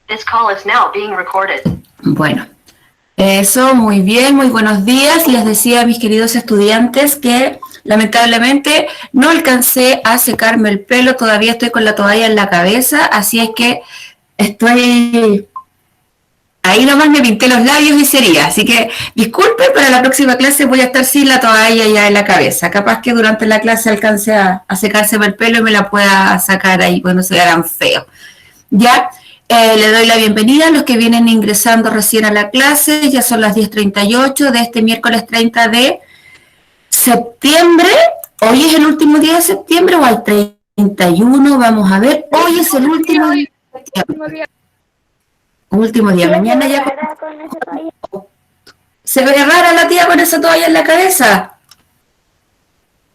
This call is now being recorded. Bueno, eso, muy bien, muy buenos días. Les decía a mis queridos estudiantes que lamentablemente no alcancé a secarme el pelo, todavía estoy con la toalla en la cabeza, así es que estoy... Ahí nomás me pinté los labios y sería, así que disculpen, para la próxima clase voy a estar sin la toalla ya en la cabeza. Capaz que durante la clase alcance a secarse el pelo y me la pueda sacar ahí cuando se vean feos. Ya, le doy la bienvenida a los que vienen ingresando recién a la clase. Ya son las 10:38 de este miércoles 30 de septiembre. ¿Hoy es el último día de septiembre o al 31? Vamos a ver. Hoy es el último día de septiembre. Último día. Mañana ya... ¿Se ve rara la tía con esa toalla en la cabeza?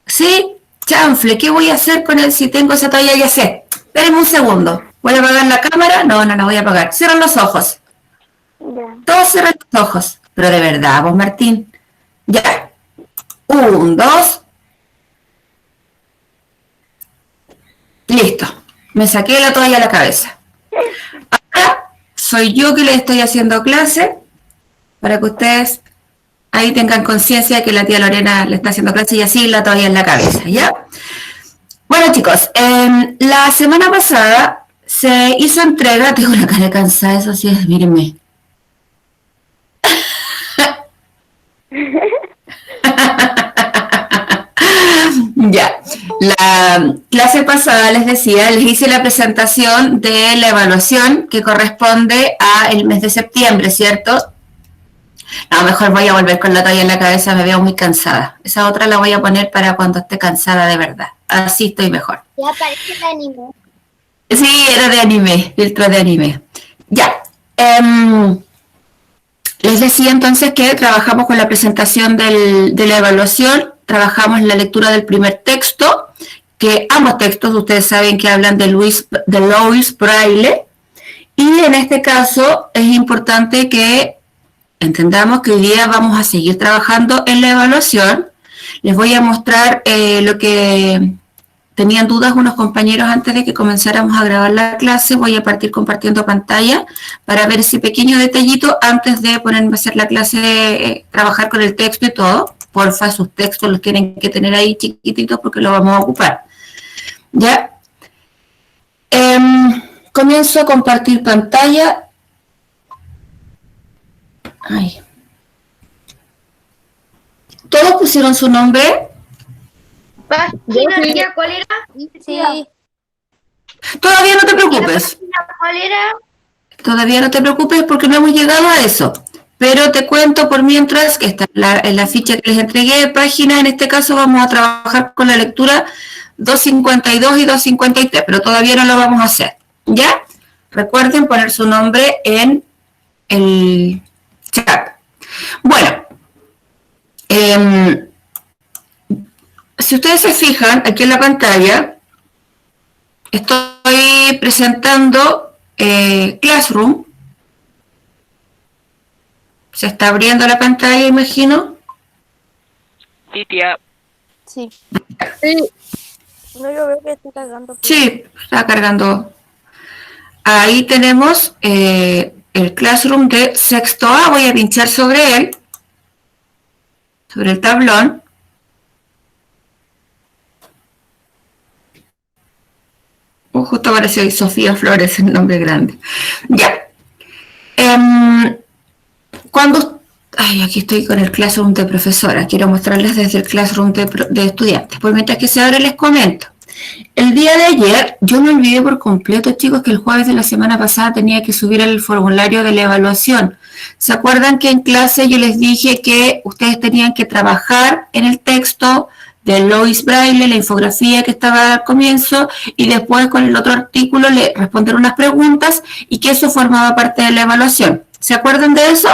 ¿Sí? Chanfle, ¿qué voy a hacer con él si tengo esa toalla? Ya sé. Espérenme un segundo. ¿Voy a apagar la cámara? No, no voy a apagar. Cierran los ojos. Ya. Todos cierran los ojos. Pero de verdad, vos, Martín. Ya. 1, 2. Listo. Me saqué la toalla a la cabeza. Ahora soy yo que les estoy haciendo clase para que ustedes ahí tengan conciencia de que la tía Lorena le está haciendo clase y así la toalla en la cabeza, ¿ya? Bueno, chicos, la semana pasada se hizo entrega, tengo una cara cansada, eso sí es, mírenme. Ya, la clase pasada les decía, les hice la presentación de la evaluación que corresponde al mes de septiembre, ¿cierto? A lo mejor voy a volver con la toalla en la cabeza, me veo muy cansada. Esa otra la voy a poner para cuando esté cansada de verdad. Así estoy mejor. Ya parece de anime. Sí, era de anime, filtro de anime. Ya. Les decía entonces que trabajamos con la presentación de la evaluación, trabajamos la lectura del primer texto, que ambos textos ustedes saben que hablan de Louis Braille, y en este caso es importante que entendamos que hoy día vamos a seguir trabajando en la evaluación. Les voy a mostrar lo que tenían dudas unos compañeros antes de que comenzáramos a grabar la clase. Voy a partir compartiendo pantalla para ver ese pequeño detallito antes de ponerme a hacer la clase, trabajar con el texto y todo. Porfa, sus textos los tienen que tener ahí chiquititos porque los vamos a ocupar. ¿Ya? Comienzo a compartir pantalla. Ay. ¿Todos pusieron su nombre? Página, ¿cuál era? Sí. Todavía no te preocupes. ¿Cuál era? Todavía no te preocupes porque no hemos llegado a eso. Pero te cuento por mientras que está en la ficha que les entregué, página, en este caso vamos a trabajar con la lectura 252 y 253, pero todavía no lo vamos a hacer. ¿Ya? Recuerden poner su nombre en el chat. Bueno, si ustedes se fijan aquí en la pantalla, estoy presentando Classroom. Se está abriendo la pantalla, imagino. Sí, tía. Sí. Sí. No, yo veo que está cargando. Sí, está cargando. Ahí tenemos el Classroom de sexto A. Voy a pinchar sobre él, sobre el tablón. Justo apareció ahí Sofía Flores, el nombre grande. Ya. Aquí estoy con el Classroom de profesora. Quiero mostrarles desde el Classroom de estudiantes. Pues mientras que se abre les comento. El día de ayer, yo me olvidé por completo, chicos, que el jueves de la semana pasada tenía que subir el formulario de la evaluación. ¿Se acuerdan que en clase yo les dije que ustedes tenían que trabajar en el texto de Louis Braille, la infografía que estaba al comienzo, y después con el otro artículo le responder unas preguntas y que eso formaba parte de la evaluación? ¿Se acuerdan de eso?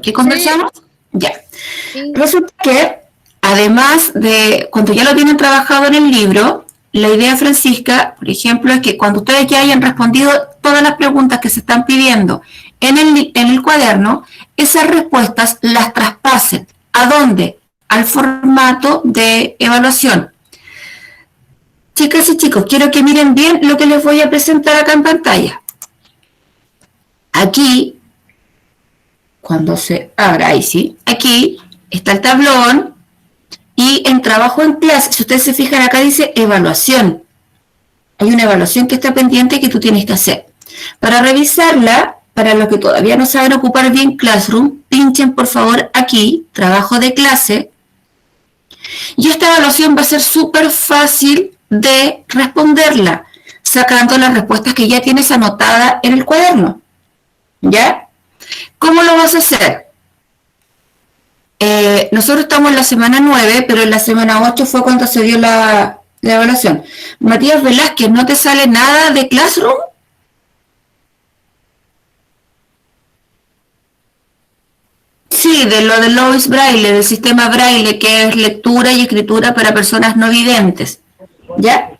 ¿Qué conversamos? Sí. Ya. Sí. Resulta que, además de, cuando ya lo tienen trabajado en el libro, la idea, Francisca, por ejemplo, es que cuando ustedes ya hayan respondido todas las preguntas que se están pidiendo en el cuaderno, esas respuestas las traspasen. ¿A dónde? Al formato de evaluación. Chicas y chicos, quiero que miren bien lo que les voy a presentar acá en pantalla. Aquí, cuando se abra, ahí sí, aquí está el tablón y en trabajo en clase, si ustedes se fijan acá dice evaluación. Hay una evaluación que está pendiente que tú tienes que hacer. Para revisarla, para los que todavía no saben ocupar bien Classroom, pinchen por favor aquí, trabajo de clase, y esta evaluación va a ser súper fácil de responderla, sacando las respuestas que ya tienes anotadas en el cuaderno. ¿Ya? ¿Cómo lo vas a hacer? Nosotros estamos en la semana 9, pero en la semana 8 fue cuando se dio la evaluación. Matías Velázquez, ¿no te sale nada de Classroom? Sí, de lo de Lois Braille, del sistema Braille, que es lectura y escritura para personas no videntes. ¿Ya?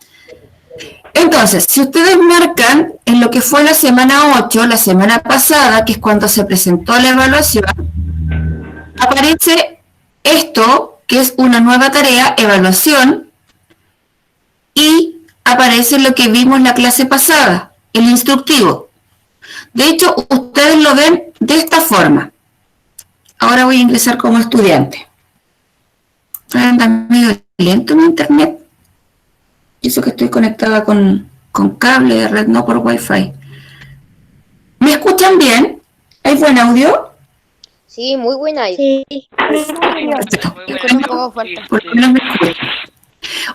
Entonces, si ustedes marcan en lo que fue la semana 8, la semana pasada, que es cuando se presentó la evaluación, aparece esto, que es una nueva tarea, evaluación, y aparece lo que vimos en la clase pasada, el instructivo. De hecho, ustedes lo ven de esta forma. Ahora voy a ingresar como estudiante. Anda medio lento mi internet. Y eso que estoy conectada con cable de red, no por Wi-Fi. ¿Me escuchan bien? ¿Hay buen audio? Sí, muy buena. Sí. Perfecto. Con un poco fuerte. Por lo menos me escuchan.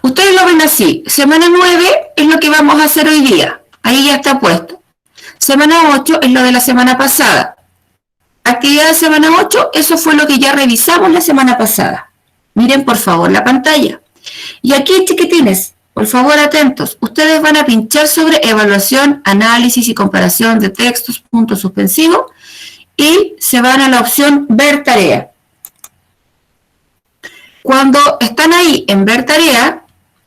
Ustedes lo ven así. Semana 9 es lo que vamos a hacer hoy día. Ahí ya está puesto. Semana 8 es lo de la semana pasada. Actividad de semana 8, eso fue lo que ya revisamos la semana pasada. Miren por favor la pantalla. Y aquí, chiquitines, por favor atentos. Ustedes van a pinchar sobre evaluación, análisis y comparación de textos, punto suspensivo, y se van a la opción ver tarea. Cuando están ahí en ver tarea,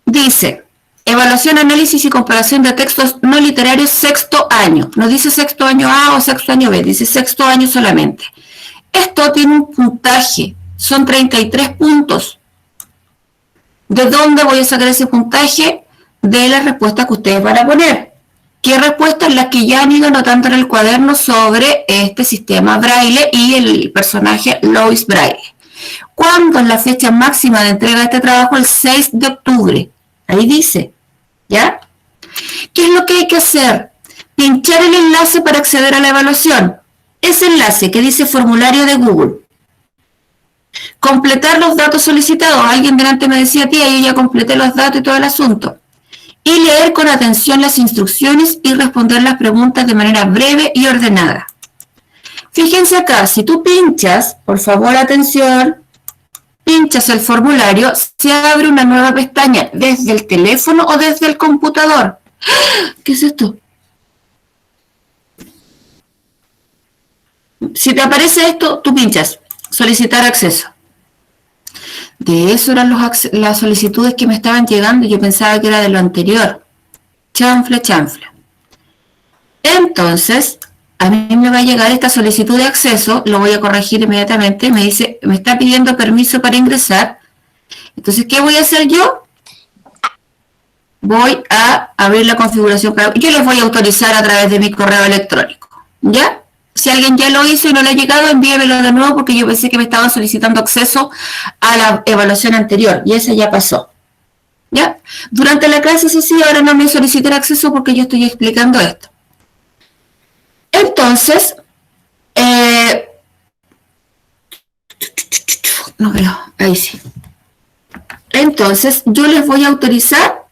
dice evaluación, análisis y comparación de textos no literarios sexto año. No dice sexto año A o sexto año B, dice sexto año solamente. Esto tiene un puntaje, son 33 puntos. ¿De dónde voy a sacar ese puntaje? De las respuestas que ustedes van a poner. ¿Qué respuestas? Las que ya han ido anotando en el cuaderno sobre este sistema Braille y el personaje Lois Braille. ¿Cuándo es la fecha máxima de entrega de este trabajo? El 6 de octubre. Ahí dice, ¿ya? ¿Qué es lo que hay que hacer? Pinchar el enlace para acceder a la evaluación. Ese enlace que dice formulario de Google. Completar los datos solicitados. Alguien delante me decía, tía, yo ya completé los datos y todo el asunto. Y leer con atención las instrucciones y responder las preguntas de manera breve y ordenada. Fíjense acá, si tú pinchas, por favor, atención, pinchas el formulario, se abre una nueva pestaña desde el teléfono o desde el computador. ¿Qué es esto? Si te aparece esto, tú pinchas, solicitar acceso. De eso eran las solicitudes que me estaban llegando y yo pensaba que era de lo anterior. Chanfle, chanfle. Entonces, a mí me va a llegar esta solicitud de acceso, lo voy a corregir inmediatamente, me dice, me está pidiendo permiso para ingresar. Entonces, ¿qué voy a hacer yo? Voy a abrir la configuración. Yo les voy a autorizar a través de mi correo electrónico. ¿Ya? Si alguien ya lo hizo y no le ha llegado, envíemelo de nuevo porque yo pensé que me estaban solicitando acceso a la evaluación anterior y esa ya pasó. ¿Ya? Durante la clase, eso sí, ahora no me soliciten acceso porque yo estoy explicando esto. Entonces, no veo, ahí sí. Entonces, yo les voy a autorizar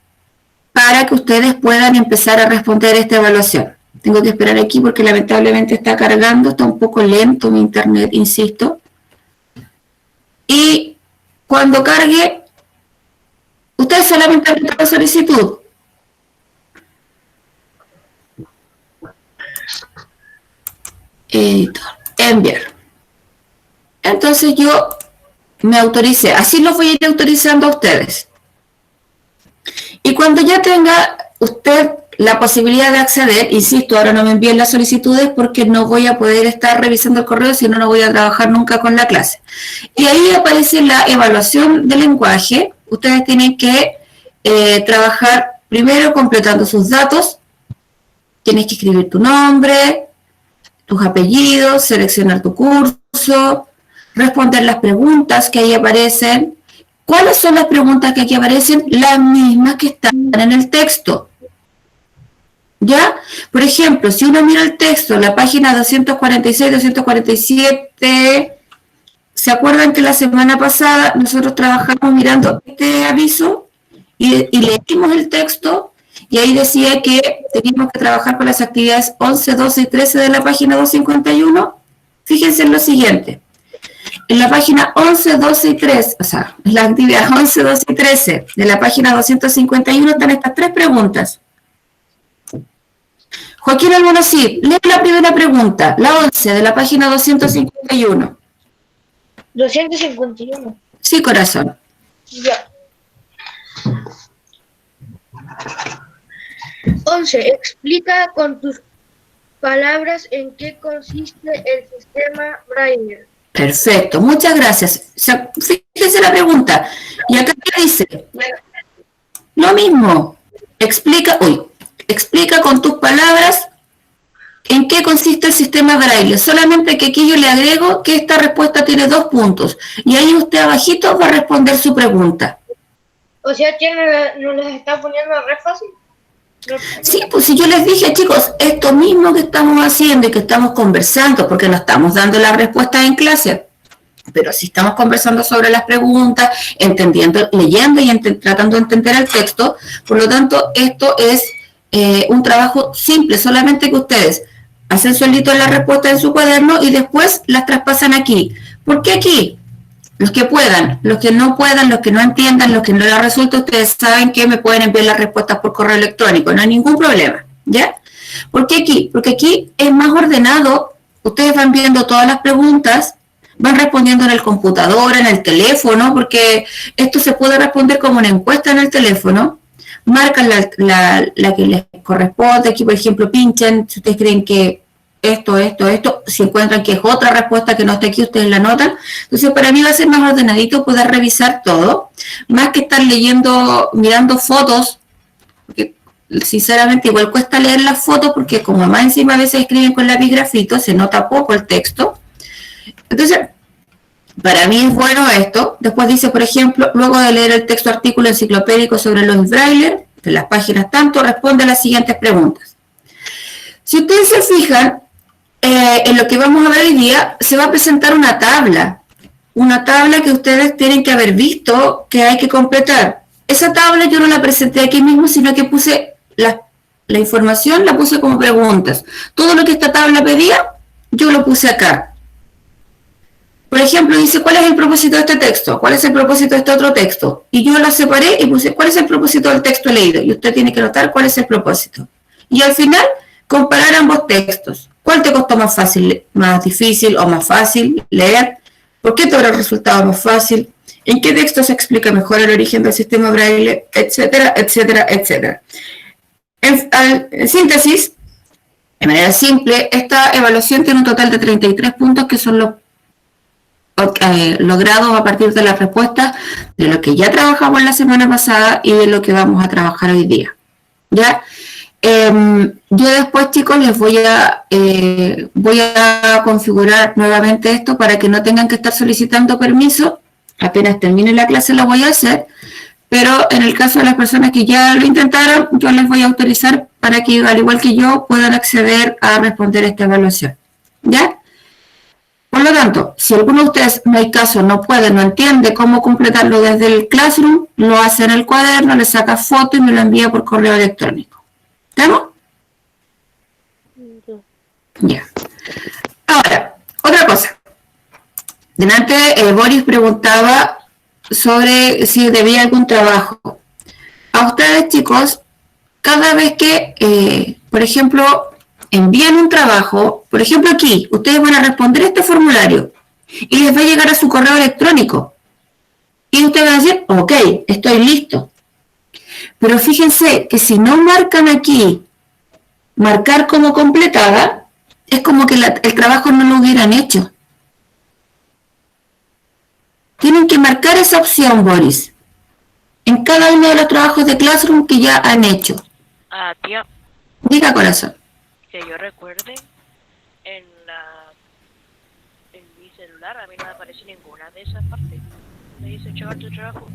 para que ustedes puedan empezar a responder esta evaluación. Tengo que esperar aquí porque lamentablemente está cargando, está un poco lento mi internet, insisto. Y cuando cargue, ustedes solamente apretan la solicitud. Editor, enviar. Entonces yo me autoricé, así los voy a ir autorizando a ustedes. Y cuando ya tenga usted la posibilidad de acceder, insisto, ahora no me envíen las solicitudes porque no voy a poder estar revisando el correo, si no, no voy a trabajar nunca con la clase. Y ahí aparece la evaluación del lenguaje. Ustedes tienen que trabajar primero completando sus datos. Tienes que escribir tu nombre, tus apellidos, seleccionar tu curso, responder las preguntas que ahí aparecen. ¿Cuáles son las preguntas que aquí aparecen? Las mismas que están en el texto. ¿Ya? Por ejemplo, si uno mira el texto, la página 246, 247, ¿se acuerdan que la semana pasada nosotros trabajamos mirando este aviso y leímos el texto? Y ahí decía que teníamos que trabajar con las actividades 11, 12 y 13 de la página 251. Fíjense en lo siguiente. En la página 11, 12 y 13, o sea, en la actividad 11, 12 y 13 de la página 251 están estas tres preguntas. Joaquín Almonacid, lee la primera pregunta, la 11 de la página 251. 251. Sí, corazón. Ya. 11. Explica con tus palabras en qué consiste el sistema Braille. Perfecto, muchas gracias. Fíjese la pregunta. Y acá ¿qué dice? Lo mismo. Explica con tus palabras en qué consiste el sistema Braille. Solamente que aquí yo le agrego que esta respuesta tiene 2 puntos. Y ahí usted abajito va a responder su pregunta. O sea, ¿nos las está poniendo re fácil? Sí, pues si yo les dije, chicos, esto mismo que estamos haciendo y que estamos conversando, porque no estamos dando las respuestas en clase, pero sí estamos conversando sobre las preguntas, entendiendo, leyendo y tratando de entender el texto. Por lo tanto, esto es un trabajo simple, solamente que ustedes hacen solito las respuestas en su cuaderno y después las traspasan aquí. ¿Por qué aquí? Los que puedan, los que no puedan, los que no entiendan, los que no les resulta, ustedes saben que me pueden enviar las respuestas por correo electrónico, no hay ningún problema, ¿ya? ¿Por qué aquí? Porque aquí es más ordenado, ustedes van viendo todas las preguntas, van respondiendo en el computador, en el teléfono, porque esto se puede responder como una encuesta en el teléfono, marcan la que les corresponde, aquí por ejemplo pinchan, si ustedes creen que esto, si encuentran que es otra respuesta que no está aquí, ustedes la anotan. Entonces para mí va a ser más ordenadito poder revisar todo, más que estar leyendo, mirando fotos, porque sinceramente igual cuesta leer las fotos, porque como más encima a veces escriben con lápiz grafito, se nota poco el texto. Entonces, para mí es bueno esto. Después dice, por ejemplo, luego de leer el texto artículo enciclopédico sobre los Braille, de las páginas tanto, responde a las siguientes preguntas. Si ustedes se fijan, en lo que vamos a ver hoy día, se va a presentar una tabla que ustedes tienen que haber visto que hay que completar. Esa tabla yo no la presenté aquí mismo, sino que puse la información, la puse como preguntas. Todo lo que esta tabla pedía, yo lo puse acá. Por ejemplo, dice, ¿cuál es el propósito de este texto? ¿Cuál es el propósito de este otro texto? Y yo la separé y puse, ¿cuál es el propósito del texto leído? Y usted tiene que notar cuál es el propósito. Y al final, comparar ambos textos. ¿Cuál te costó más fácil, más difícil o más fácil leer? ¿Por qué te habrá resultado más fácil? ¿En qué texto se explica mejor el origen del sistema Braille? Etcétera, etcétera, etcétera. En síntesis, de manera simple, esta evaluación tiene un total de 33 puntos que son los logrados a partir de las respuestas de lo que ya trabajamos la semana pasada y de lo que vamos a trabajar hoy día. ¿Ya? Yo después, chicos, les voy a configurar nuevamente esto para que no tengan que estar solicitando permiso. Apenas termine la clase lo voy a hacer, pero en el caso de las personas que ya lo intentaron, yo les voy a autorizar para que, al igual que yo, puedan acceder a responder esta evaluación. ¿Ya? Por lo tanto, si alguno de ustedes no hay caso, no puede, no entiende cómo completarlo desde el Classroom, lo hace en el cuaderno, le saca foto y me lo envía por correo electrónico. ¿Estamos? Ya. Ahora, otra cosa. Delante, Boris preguntaba sobre si debía algún trabajo. A ustedes, chicos, cada vez que, por ejemplo, envían un trabajo, por ejemplo aquí, ustedes van a responder este formulario y les va a llegar a su correo electrónico. Y ustedes van a decir, ok, estoy listo. Pero fíjense que si no marcan aquí, marcar como completada, es como que el trabajo no lo hubieran hecho. Tienen que marcar esa opción, Boris, en cada uno de los trabajos de Classroom que ya han hecho. Tía, Diga, corazón. que yo recuerde, en mi celular a mí no me aparece ninguna de esas partes. Me dice checar tu trabajo.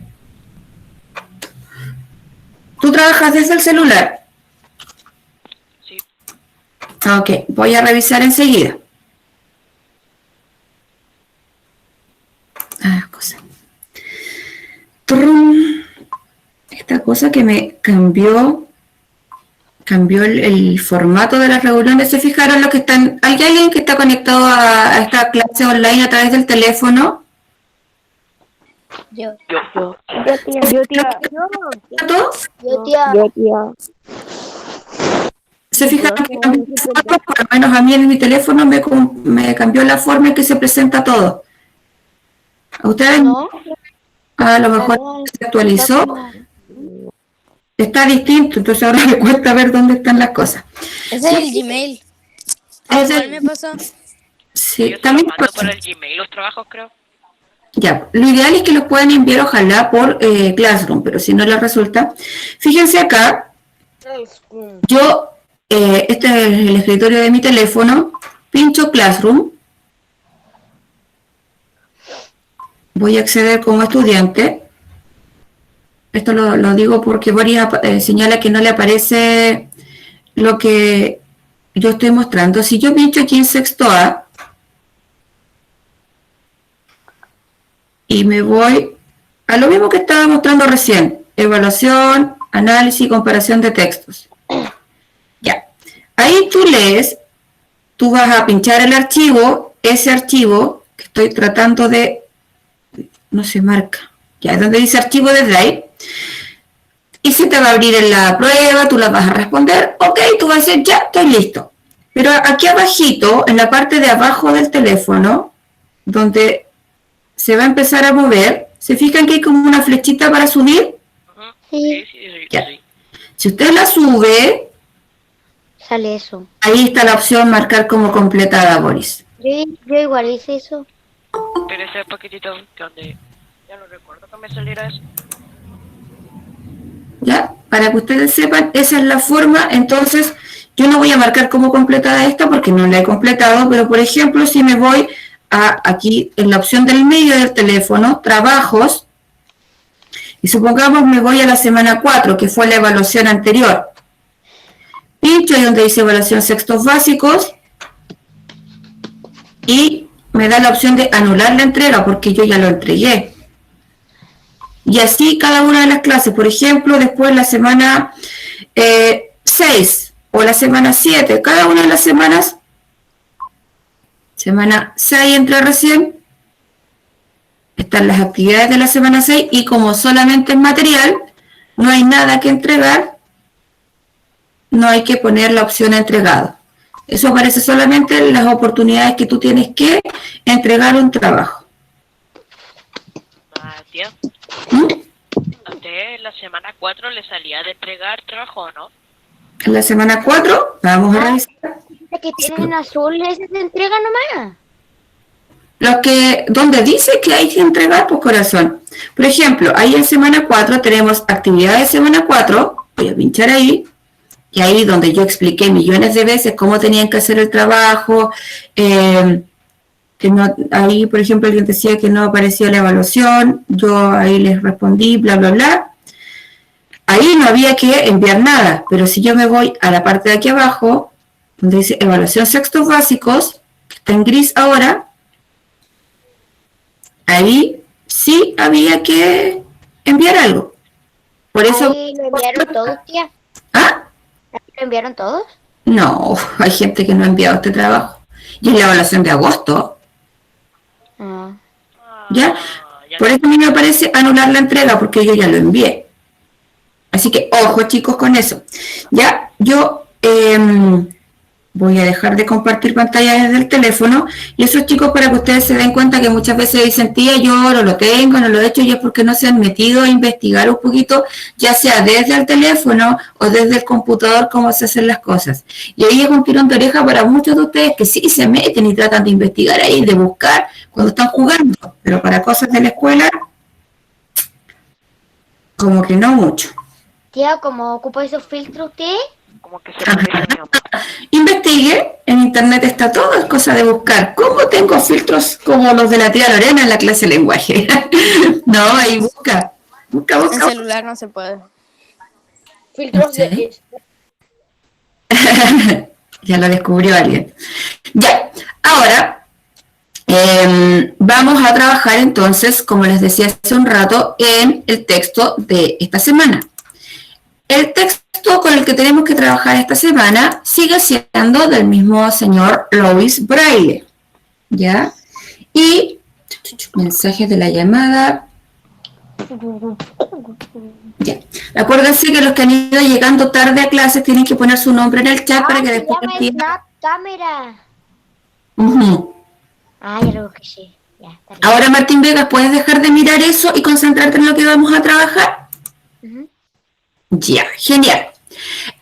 ¿Tú trabajas desde el celular? Sí. Ok, voy a revisar enseguida. Cosa. Trum. Esta cosa que me cambió el formato de las reuniones. ¿Se fijaron lo que están? ¿Hay alguien que está conectado a esta clase online a través del teléfono? Yo. Yo. ¿Todos? Yo, tía. ¿Se fijaron que cambió el formato? Por lo menos a mí en mi teléfono me cambió la forma en que se presenta todo. ¿A ustedes? No. A lo mejor se actualizó. Está distinto, entonces ahora me cuesta ver dónde están las cosas. Ese es el Gmail. Es ¿Cuál el- me pasó? Sí, Yo también mando pasa. por el Gmail los trabajos, creo. Ya, lo ideal es que los puedan enviar ojalá por Classroom, pero si no les resulta, fíjense acá, yo, este es el escritorio de mi teléfono, pincho Classroom, voy a acceder como estudiante, esto lo digo porque Boris señala que no le aparece lo que yo estoy mostrando. Si yo pincho aquí en sexto A, y me voy a lo mismo que estaba mostrando recién, evaluación, análisis y comparación de textos. Ya, ahí tú lees, tú vas a pinchar el archivo, ese archivo que estoy tratando de, no se marca, ya es donde dice archivo de Drive, y se te va a abrir en la prueba, tú la vas a responder, ok, tú vas a decir, ya, estoy listo. Pero aquí abajito, en la parte de abajo del teléfono, donde se va a empezar a mover, ¿se fijan que hay como una flechita para subir? Ujú. Sí. Sí. Ya. Si usted la sube, Sale eso. ahí está la opción marcar como completada, Boris. Yo igual hice eso. Pero ese paquetito donde ya no recuerdo que me saliera eso. ¿Ya? Para que ustedes sepan, esa es la forma. Entonces, yo no voy a marcar como completada esta porque no la he completado, pero por ejemplo, si me voy aquí en la opción del medio del teléfono, trabajos, y supongamos me voy a la semana 4, que fue la evaluación anterior. Pincho ahí donde dice evaluación sextos básicos y me da la opción de anular la entrega porque yo ya lo entregué. Y así cada una de las clases, por ejemplo, después la semana 6 o la semana 7, cada una de las semanas, semana 6 entra recién, están las actividades de la semana 6 y como solamente es material, no hay nada que entregar, no hay que poner la opción entregado. Eso aparece solamente en las oportunidades que tú tienes que entregar un trabajo. Tía, ¿Mm? a usted en la semana 4 le salía de entregar trabajo, ¿no? En la semana 4, vamos a revisar. El que tienen en azul, ese se entrega nomás. Lo que, donde dice que hay que entregar, pues corazón. Por ejemplo, ahí en semana 4 tenemos actividades de semana 4, voy a pinchar ahí, y ahí donde yo expliqué millones de veces cómo tenían que hacer el trabajo, que no, ahí por ejemplo alguien decía que no aparecía la evaluación, yo ahí les respondí, bla, bla, bla. Ahí no había que enviar nada, pero si yo me voy a la parte de aquí abajo, donde dice evaluación sextos básicos, que está en gris ahora, ahí sí había que enviar algo. Por eso... Ahí lo enviaron todos, tía. ¿Ah? ¿Ahí lo enviaron todos? No, hay gente que no ha enviado este trabajo. Y es la evaluación de agosto, Ah. ¿ya? Por eso a mí me parece anular la entrega, porque yo ya lo envié. Así que, ojo chicos con eso. Ya, yo voy a dejar de compartir pantalla desde el teléfono. Y eso chicos, para que ustedes se den cuenta que muchas veces dicen, tía, yo no lo tengo, no lo he hecho, y es porque no se han metido a investigar un poquito, ya sea desde el teléfono o desde el computador, cómo se hacen las cosas. Y ahí es un tirón de oreja para muchos de ustedes que sí se meten y tratan de investigar ahí, de buscar cuando están jugando. Pero para cosas de la escuela, como que no mucho. Tía, ¿cómo ocupa esos filtros usted? Como que se parece a mi mamá. Investiguen sigue, en internet está todo, es cosa de buscar. ¿Cómo tengo filtros como los de la tía Lorena en la clase de lenguaje? No, ahí busca. En celular no se puede. Filtros ¿Sí? de... Ya lo descubrió alguien. Ya, ahora vamos a trabajar entonces, como les decía hace un rato, en el texto de esta semana. El texto con el que tenemos que trabajar esta semana sigue siendo del mismo señor Louis Braille. ¿Ya? Y mensajes de la llamada. Ya. Acuérdense que los que han ido llegando tarde a clases tienen que poner su nombre en el chat para que se después llama entiendan. Snap Cámara. Ujú. Ah, ya lo busqué, sí. Ya, está bien. Ahora, Martín Vegas, ¿puedes dejar de mirar eso y concentrarte en lo que vamos a trabajar? Ujú. Ya, genial.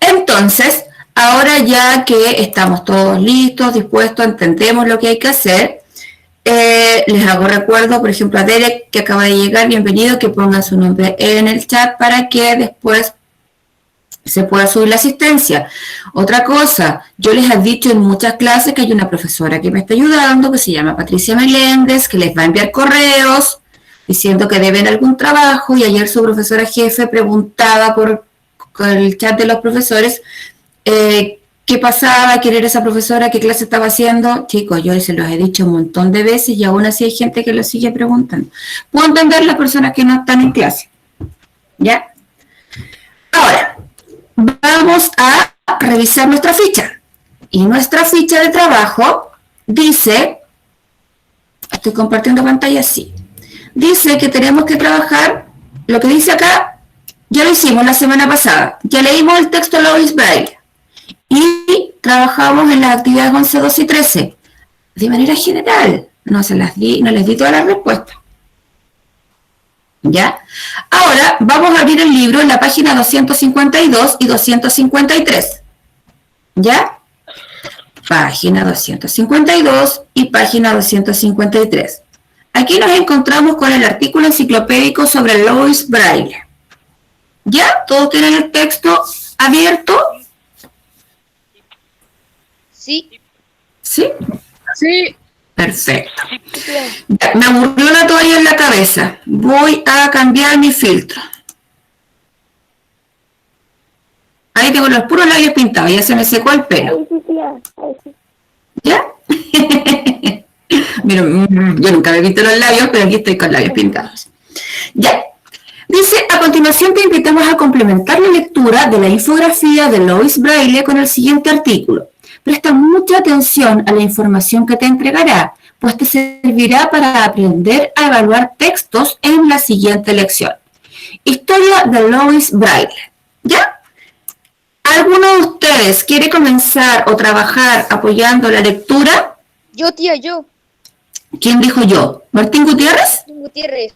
Entonces, ahora ya que estamos todos listos, dispuestos, entendemos lo que hay que hacer, les hago recuerdo, por ejemplo, a Derek, que acaba de llegar, bienvenido, que ponga su nombre en el chat para que después se pueda subir la asistencia. Otra cosa, yo les he dicho en muchas clases que hay una profesora que me está ayudando, que se llama Patricia Meléndez, que les va a enviar correos diciendo que deben algún trabajo, y ayer su profesora jefe preguntaba por el chat de los profesores qué pasaba, quién era esa profesora, qué clase estaba haciendo. Chicos, yo se los he dicho un montón de veces y aún así hay gente que lo sigue preguntando. Puedo entender las personas que no están en clase, ¿ya? Ahora, vamos a revisar nuestra ficha. Y nuestra ficha de trabajo dice, estoy compartiendo pantalla, sí, dice que tenemos que trabajar, lo que dice acá, ya lo hicimos la semana pasada, ya leímos el texto de Louis Braille y trabajamos en las actividades 11, 12 y 13 de manera general, no les di todas las respuestas. ¿Ya? Ahora vamos a abrir el libro en la página 252 y 253. ¿Ya? Página 252 y página 253. Aquí nos encontramos con el artículo enciclopédico sobre Louis Braille. ¿Ya? ¿Todos tienen el texto abierto? Sí. ¿Sí? Sí. Perfecto. Ya, me aburrió la toalla en la cabeza. Voy a cambiar mi filtro. Ahí tengo los puros labios pintados. Ya se me secó el pelo. ¿Ya? Mira, yo nunca me he visto los labios, pero aquí estoy con labios pintados. Ya. Dice, a continuación te invitamos a complementar la lectura de la infografía de Louis Braille con el siguiente artículo. Presta mucha atención a la información que te entregará, pues te servirá para aprender a evaluar textos en la siguiente lección. Historia de Louis Braille. ¿Ya? ¿Alguno de ustedes quiere comenzar o trabajar apoyando la lectura? Yo, tía, yo. ¿Quién dijo yo? ¿Martín Gutiérrez? Gutiérrez.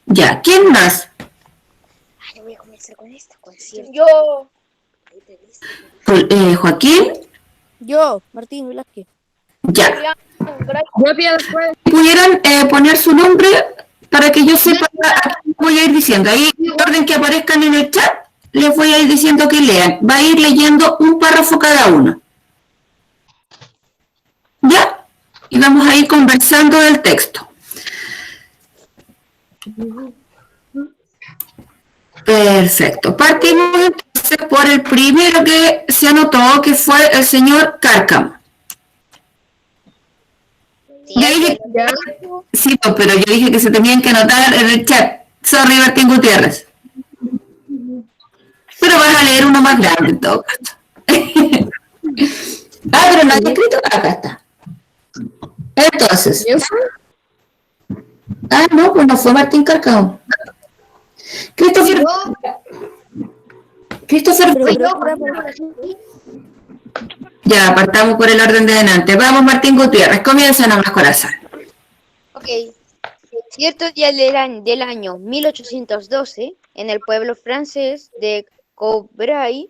Ya. ¿Quién más? Yo voy a comenzar con esto, con Yo. ¿Joaquín? Yo, Martín Velázquez. Ya. Yo, tía, después. ¿Pudieran poner su nombre para que yo sepa a quién voy a ir diciendo? Ahí, en orden que aparezcan en el chat, les voy a ir diciendo que lean. Va a ir leyendo un párrafo cada uno. ¿Ya? Y vamos a ir conversando del texto. Perfecto. Partimos entonces por el primero que se anotó, que fue el señor Cárcamo. Tía, Sí, pues, pero yo dije que se tenían que anotar en el chat. Sorry, Martín Gutiérrez. Pero vas a leer uno más grande en todo caso. Pero no hay escrito. Acá está. Entonces. No, pues no fue Martín Cárcamo. Christopher. Ya, apartamos por el orden de delante. Vamos, Martín Gutiérrez. Comienza nomás, corazón. Ok. Cierto día del año 1812, en el pueblo francés de Corbray,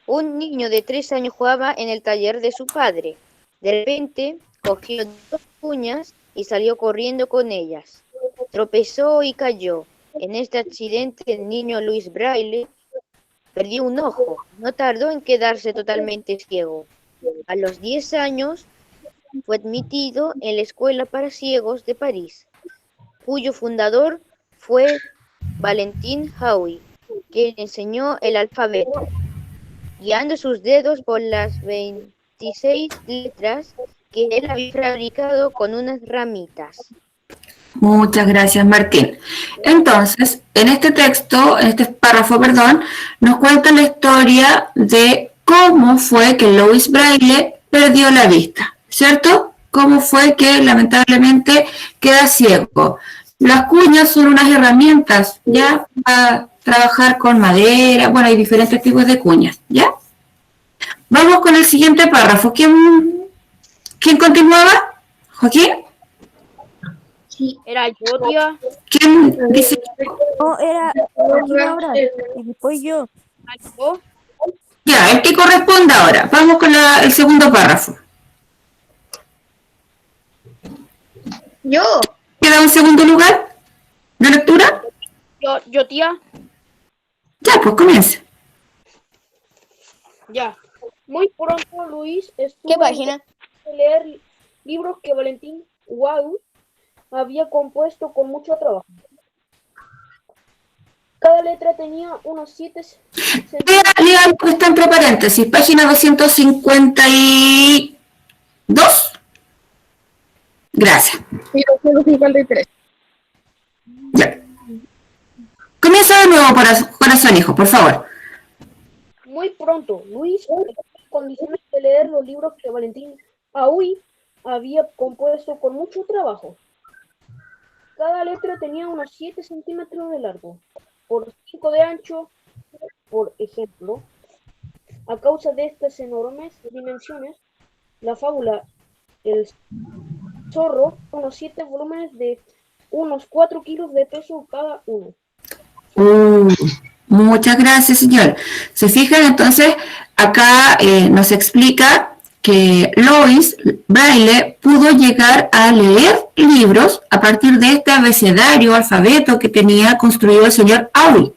un niño de 3 años jugaba en el taller de su padre. De repente, cogió 2 uñas y salió corriendo con ellas. Tropezó y cayó. En este accidente, el niño Louis Braille perdió un ojo. No tardó en quedarse totalmente ciego. A los 10 años fue admitido en la Escuela para Ciegos de París, cuyo fundador fue Valentin Hauy, que enseñó el alfabeto, guiando sus dedos por las 26 letras que él había fabricado con unas ramitas. Muchas gracias, Martín. Entonces, en este texto, en este párrafo, perdón, nos cuenta la historia de cómo fue que Louis Braille perdió la vista, ¿cierto? Cómo fue que lamentablemente queda ciego. Las cuñas son unas herramientas, ¿ya? Para trabajar con madera, bueno, hay diferentes tipos de cuñas, ¿ya? Vamos con el siguiente párrafo. ¿Quién continuaba? ¿Joaquín? Era yo, tía. ¿Quién dice? No, era Joaquín ahora. Y después yo. ¿Oh? Ya, el que corresponde ahora. Vamos con el segundo párrafo. Yo. ¿Queda un segundo lugar de lectura? Yo, tía. Ya, pues comienza. Ya. Muy pronto Luis estuvo ¿Qué página? a leer libros que Valentin Hauy había compuesto con mucho trabajo. Cada letra tenía unos 7 Lea lo que está entre paréntesis, página 252. Gracias. Y 253. Ya. Comienza de nuevo, corazón, hijo, por favor. Muy pronto Luis estuvo en condiciones de leer los libros que Valentin Hauy había compuesto con mucho trabajo. Cada letra tenía unos 7 centímetros de largo, por 5 de ancho, por ejemplo. A causa de estas enormes dimensiones, la fábula El zorro, unos 7 volúmenes de unos 4 kilos de peso cada uno. Muchas gracias, señor. Se fijan, entonces, acá nos explica que Louis Braille pudo llegar a leer libros a partir de este abecedario, alfabeto que tenía construido el señor Hauy,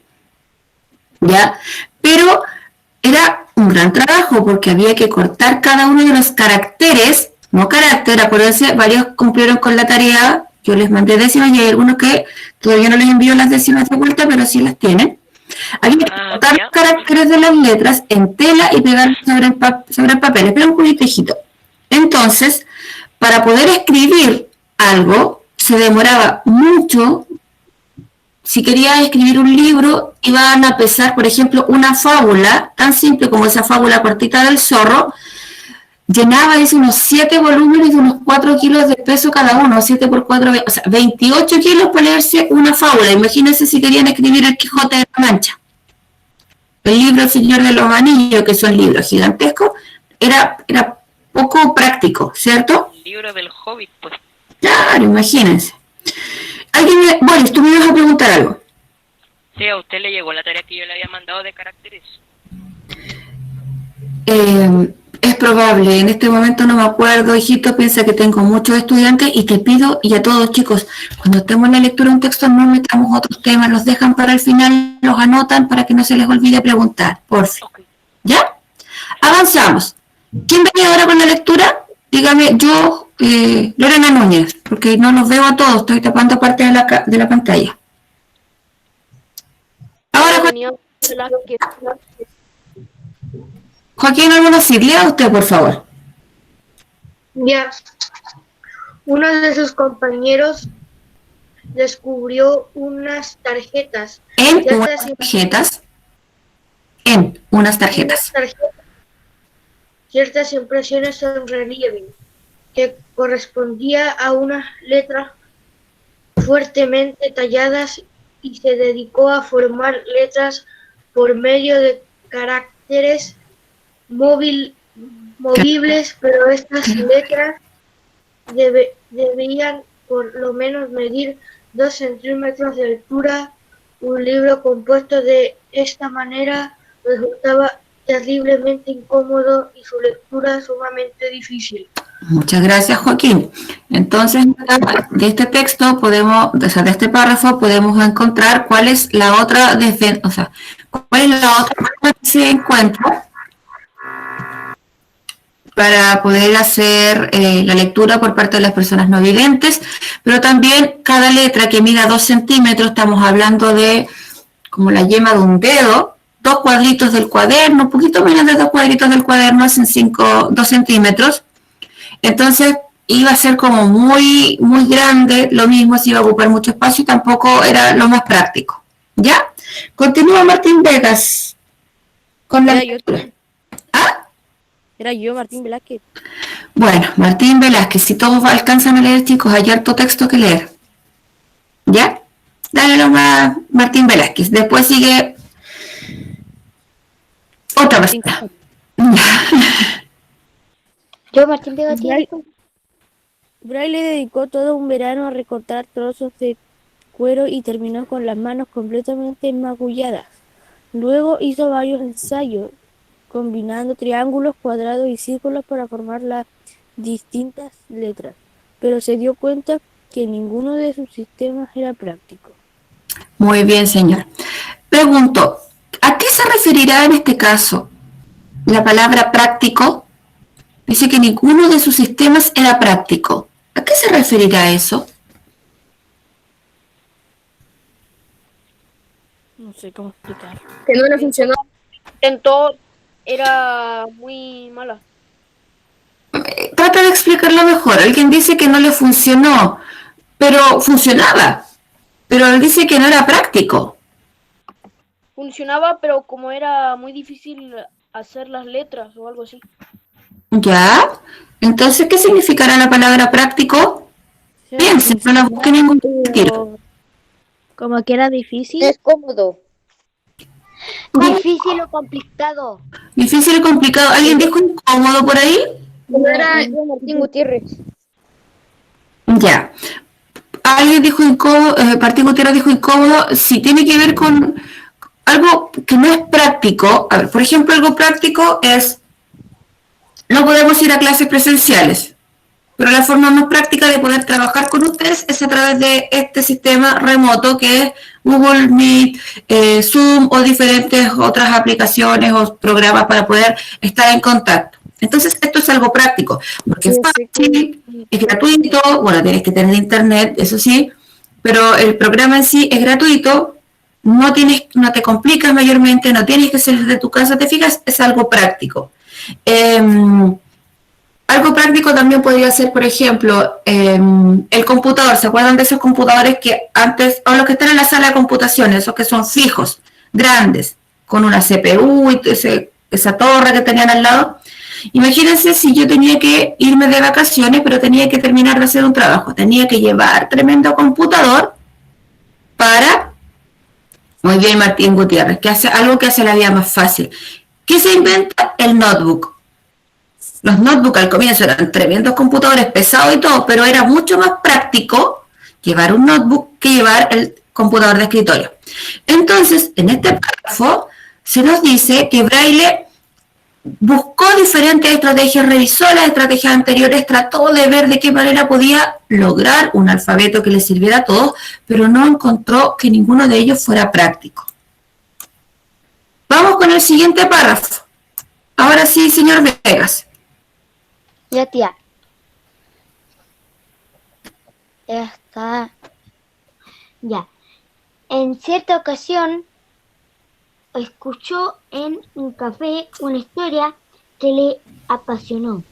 ¿ya? Pero era un gran trabajo porque había que cortar cada uno de los caracteres, no carácter, acuérdense, varios cumplieron con la tarea, yo les mandé décimas y hay algunos que todavía no les envío las décimas de vuelta, pero sí las tienen. Había que cortar los caracteres de las letras en tela y pegarlos sobre el papel. Espera un poquito, hijito. Entonces, para poder escribir algo, se demoraba mucho. Si querías escribir un libro, iban a pesar, por ejemplo, una fábula, tan simple como esa fábula cortita del zorro, llenaba unos 7 volúmenes de unos 4 kilos de peso cada uno, 7 por 4, o sea, 28 kilos para leerse una fábula. Imagínense si querían escribir El Quijote de la Mancha. El libro El Señor de los Anillos, que son libros gigantescos, era poco práctico, ¿cierto? El libro del Hobbit, pues. Claro, imagínense. Bueno, tú me ibas a preguntar algo. Sí, a usted le llegó la tarea que yo le había mandado de caracteres. Es probable, en este momento no me acuerdo, hijito, piensa que tengo muchos estudiantes y te pido, y a todos chicos, cuando estemos en la lectura de un texto no metamos otros temas, los dejan para el final, los anotan para que no se les olvide preguntar, por fin. Okay. ¿Ya? Avanzamos. ¿Quién venía ahora con la lectura? Dígame, yo, Lorena Núñez, porque no los veo a todos, estoy tapando parte de la pantalla. Ahora, Joaquín, ¿alguna sigla? Usted, por favor. Ya. Uno de sus compañeros descubrió unas tarjetas. En unas tarjetas. Ciertas impresiones en relieve que correspondía a unas letras fuertemente talladas y se dedicó a formar letras por medio de caracteres movibles, pero estas letras debían por lo menos medir 2 centímetros de altura. Un libro compuesto de esta manera resultaba terriblemente incómodo y su lectura sumamente difícil. Muchas gracias, Joaquín. Entonces, de este texto podemos, o sea, de este párrafo podemos encontrar cuál es la otra forma que se encuentra. para poder hacer la lectura por parte de las personas no videntes, pero también cada letra que mida 2 centímetros, estamos hablando de como la yema de un dedo, 2 cuadritos del cuaderno, un poquito menos de 2 cuadritos del cuaderno hacen 2 centímetros, entonces iba a ser como muy, muy grande, lo mismo se iba a ocupar mucho espacio y tampoco era lo más práctico. ¿Ya? Continúa Martín Vegas con la Era yo, lectura. ¿Ah? era yo, Martín Velázquez. Bueno, Martín Velázquez, si todos alcanzan a leer, chicos, hay harto texto que leer. ¿Ya? Dale nomás, Martín Velázquez. Después sigue otra persona. Yo, Martín Vega, Braille dedicó todo un verano a recortar trozos de cuero y terminó con las manos completamente magulladas. Luego hizo varios ensayos, combinando triángulos, cuadrados y círculos para formar las distintas letras, pero se dio cuenta que ninguno de sus sistemas era práctico. Muy bien, señor. Pregunto, ¿a qué se referirá en este caso la palabra práctico? Dice que ninguno de sus sistemas era práctico. ¿A qué se referirá eso? No sé cómo explicarlo. Que no le funcionó. Intentó, era muy mala. Trata de explicarlo mejor. Alguien dice que no le funcionó, pero funcionaba. Pero él dice que no era práctico. Funcionaba, pero como era muy difícil hacer las letras o algo así. ¿Ya? Entonces, ¿qué significará la palabra práctico? Piensen, no la busquen en ningún tiro. Como que era difícil. es cómodo. Difícil o complicado. Difícil y complicado. ¿Alguien dijo incómodo por ahí? Yo, Martín Gutiérrez. Ya. Alguien dijo incómodo, Martín Gutiérrez dijo incómodo, si tiene que ver con algo que no es práctico. A ver, por ejemplo, algo práctico es, no podemos ir a clases presenciales, pero la forma más práctica de poder trabajar con ustedes es a través de este sistema remoto que es Google Meet, Zoom o diferentes otras aplicaciones o programas para poder estar en contacto. Entonces, esto es algo práctico, porque es fácil, es gratuito, bueno, tienes que tener internet, eso sí, pero el programa en sí es gratuito, no te complicas mayormente, no tienes que salir de tu casa, te fijas, es algo práctico. Algo práctico también podría ser, por ejemplo, el computador. ¿Se acuerdan de esos computadores que antes, o los que están en la sala de computación, esos que son fijos, grandes, con una CPU y esa torre que tenían al lado? Imagínense si yo tenía que irme de vacaciones, pero tenía que terminar de hacer un trabajo. Tenía que llevar tremendo computador para... Muy bien, Martín Gutiérrez, que hace algo que hace la vida más fácil. ¿Qué se inventa? El notebook. Los notebooks al comienzo eran tremendos computadores pesados y todo, pero era mucho más práctico llevar un notebook que llevar el computador de escritorio. Entonces, en este párrafo se nos dice que Braille buscó diferentes estrategias, revisó las estrategias anteriores, trató de ver de qué manera podía lograr un alfabeto que le sirviera a todos, pero no encontró que ninguno de ellos fuera práctico. Vamos con el siguiente párrafo. Ahora sí, señor Vegas. Ya, tía. Está. Ya. En cierta ocasión, escuchó en un café una historia que le apasionó.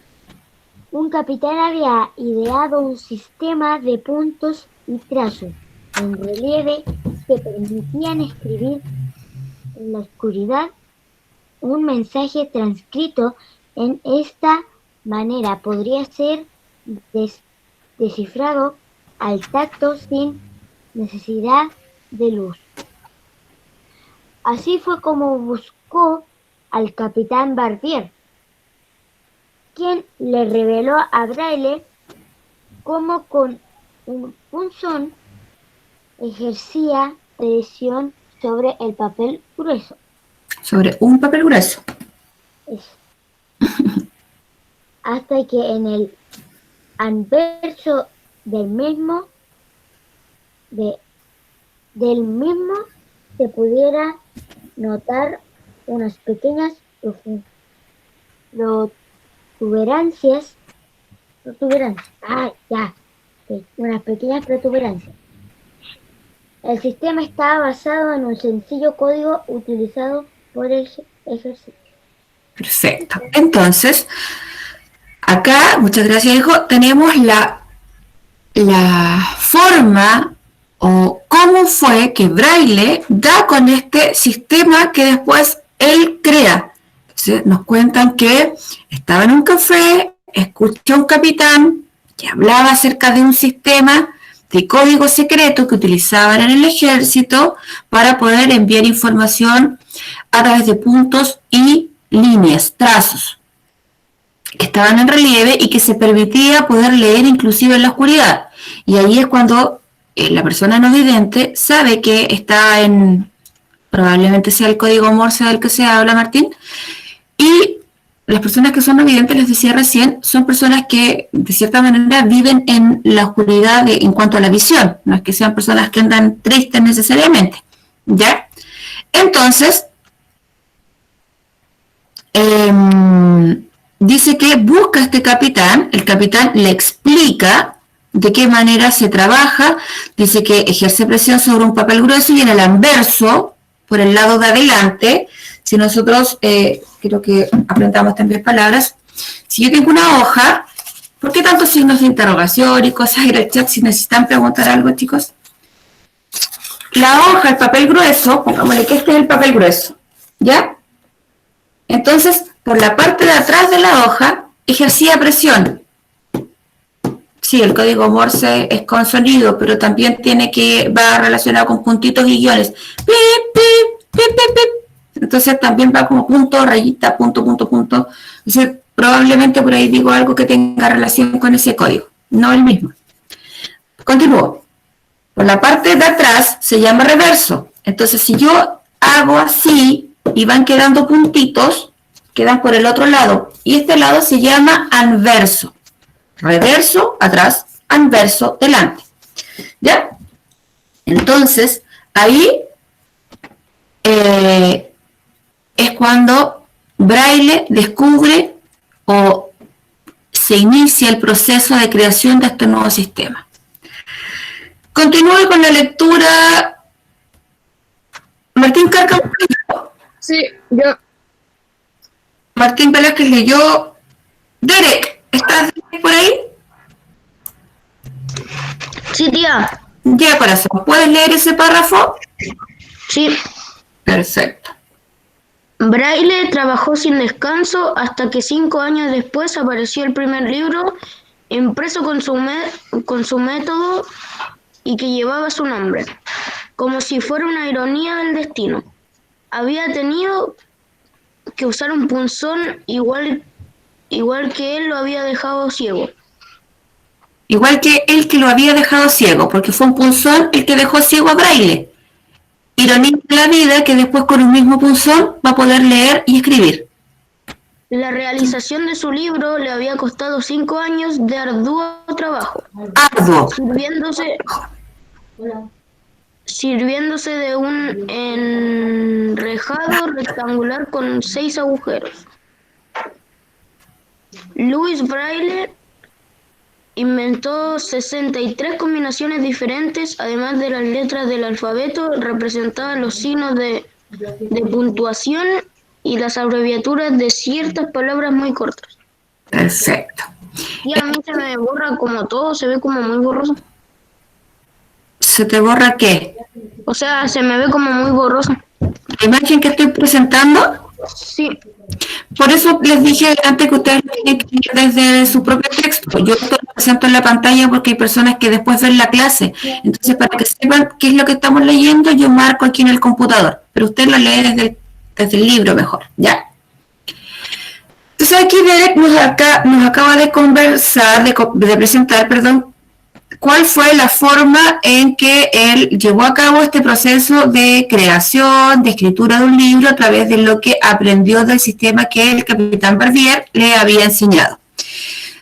Un capitán había ideado un sistema de puntos y trazos en relieve que permitían escribir en la oscuridad un mensaje transcrito en esta manera. Podría ser descifrado al tacto sin necesidad de luz. Así fue como buscó al capitán Barbier, quien le reveló a Braille cómo con un punzón ejercía presión sobre el papel grueso. Sobre un papel grueso. Eso. Hasta que en el anverso del mismo se pudiera notar unas pequeñas protuberancias. Unas pequeñas protuberancias. El sistema estaba basado en un sencillo código utilizado por el ejército. Perfecto. Entonces, acá, muchas gracias, hijo, tenemos la forma o cómo fue que Braille da con este sistema que después él crea. Entonces, nos cuentan que estaba en un café, escuchó a un capitán que hablaba acerca de un sistema de código secreto que utilizaban en el ejército para poder enviar información a través de puntos y líneas, trazos, que estaban en relieve y que se permitía poder leer inclusive en la oscuridad. Y ahí es cuando la persona no vidente sabe que está en, probablemente sea el código Morse del que se habla, Martín, y las personas que son no videntes, les decía recién, son personas que de cierta manera viven en la oscuridad en cuanto a la visión, no es que sean personas que andan tristes necesariamente, ¿ya? Entonces, dice que busca a este capitán, el capitán le explica de qué manera se trabaja, dice que ejerce presión sobre un papel grueso y en el anverso, por el lado de adelante, si nosotros, creo que aprendamos también palabras, si yo tengo una hoja, ¿por qué tantos signos de interrogación y cosas en el chat si necesitan preguntar algo, chicos? La hoja, el papel grueso, pongámosle que este es el papel grueso, ¿ya? Entonces, por la parte de atrás de la hoja, ejercía presión. Sí, el código Morse es con sonido, pero también va relacionado con puntitos y guiones. Pip, pip, pip, pip, pip. Entonces también va como punto, rayita, punto, punto, punto. Entonces, probablemente por ahí digo algo que tenga relación con ese código, no el mismo. Continúo. Por la parte de atrás se llama reverso. Entonces, si yo hago así y van quedando puntitos, quedan por el otro lado. Y este lado se llama anverso. Reverso, atrás, anverso, delante. ¿Ya? Entonces, ahí es cuando Braille descubre o se inicia el proceso de creación de este nuevo sistema. Continúe con la lectura. Martín Cárcamo. Sí, yo. Martín Velázquez leyó. Derek, ¿estás por ahí? Sí, tía. Ya, corazón, ¿puedes leer ese párrafo? Sí. Perfecto. Braille trabajó sin descanso hasta que 5 años después apareció el primer libro impreso con su método y que llevaba su nombre, como si fuera una ironía del destino. Había tenido que usar un punzón igual que él lo había dejado ciego. Igual que él que lo había dejado ciego, porque fue un punzón el que dejó ciego a Braille. Ironía de la vida que después con un mismo punzón va a poder leer y escribir. La realización de su libro le había costado 5 años de arduo trabajo, Arduo. sirviéndose de un enrejado rectangular con 6 agujeros. Louis Braille inventó 63 combinaciones diferentes, además de las letras del alfabeto, representaban los signos de puntuación y las abreviaturas de ciertas palabras muy cortas. Perfecto. Y a mí se me borra como todo, se ve como muy borroso. ¿Se te borra qué? O sea, se me ve como muy borroso. ¿La imagen que estoy presentando? Sí. Por eso les dije antes que ustedes lo tienen que leer desde su propio texto. Yo esto lo presento en la pantalla porque hay personas que después ven la clase. Entonces, para que sepan qué es lo que estamos leyendo, yo marco aquí en el computador. Pero usted lo lee desde el libro mejor, ¿ya? Entonces aquí Derek nos acaba de conversar, de presentar, perdón, cuál fue la forma en que él llevó a cabo este proceso de creación, de escritura de un libro a través de lo que aprendió del sistema que el capitán Barbier le había enseñado.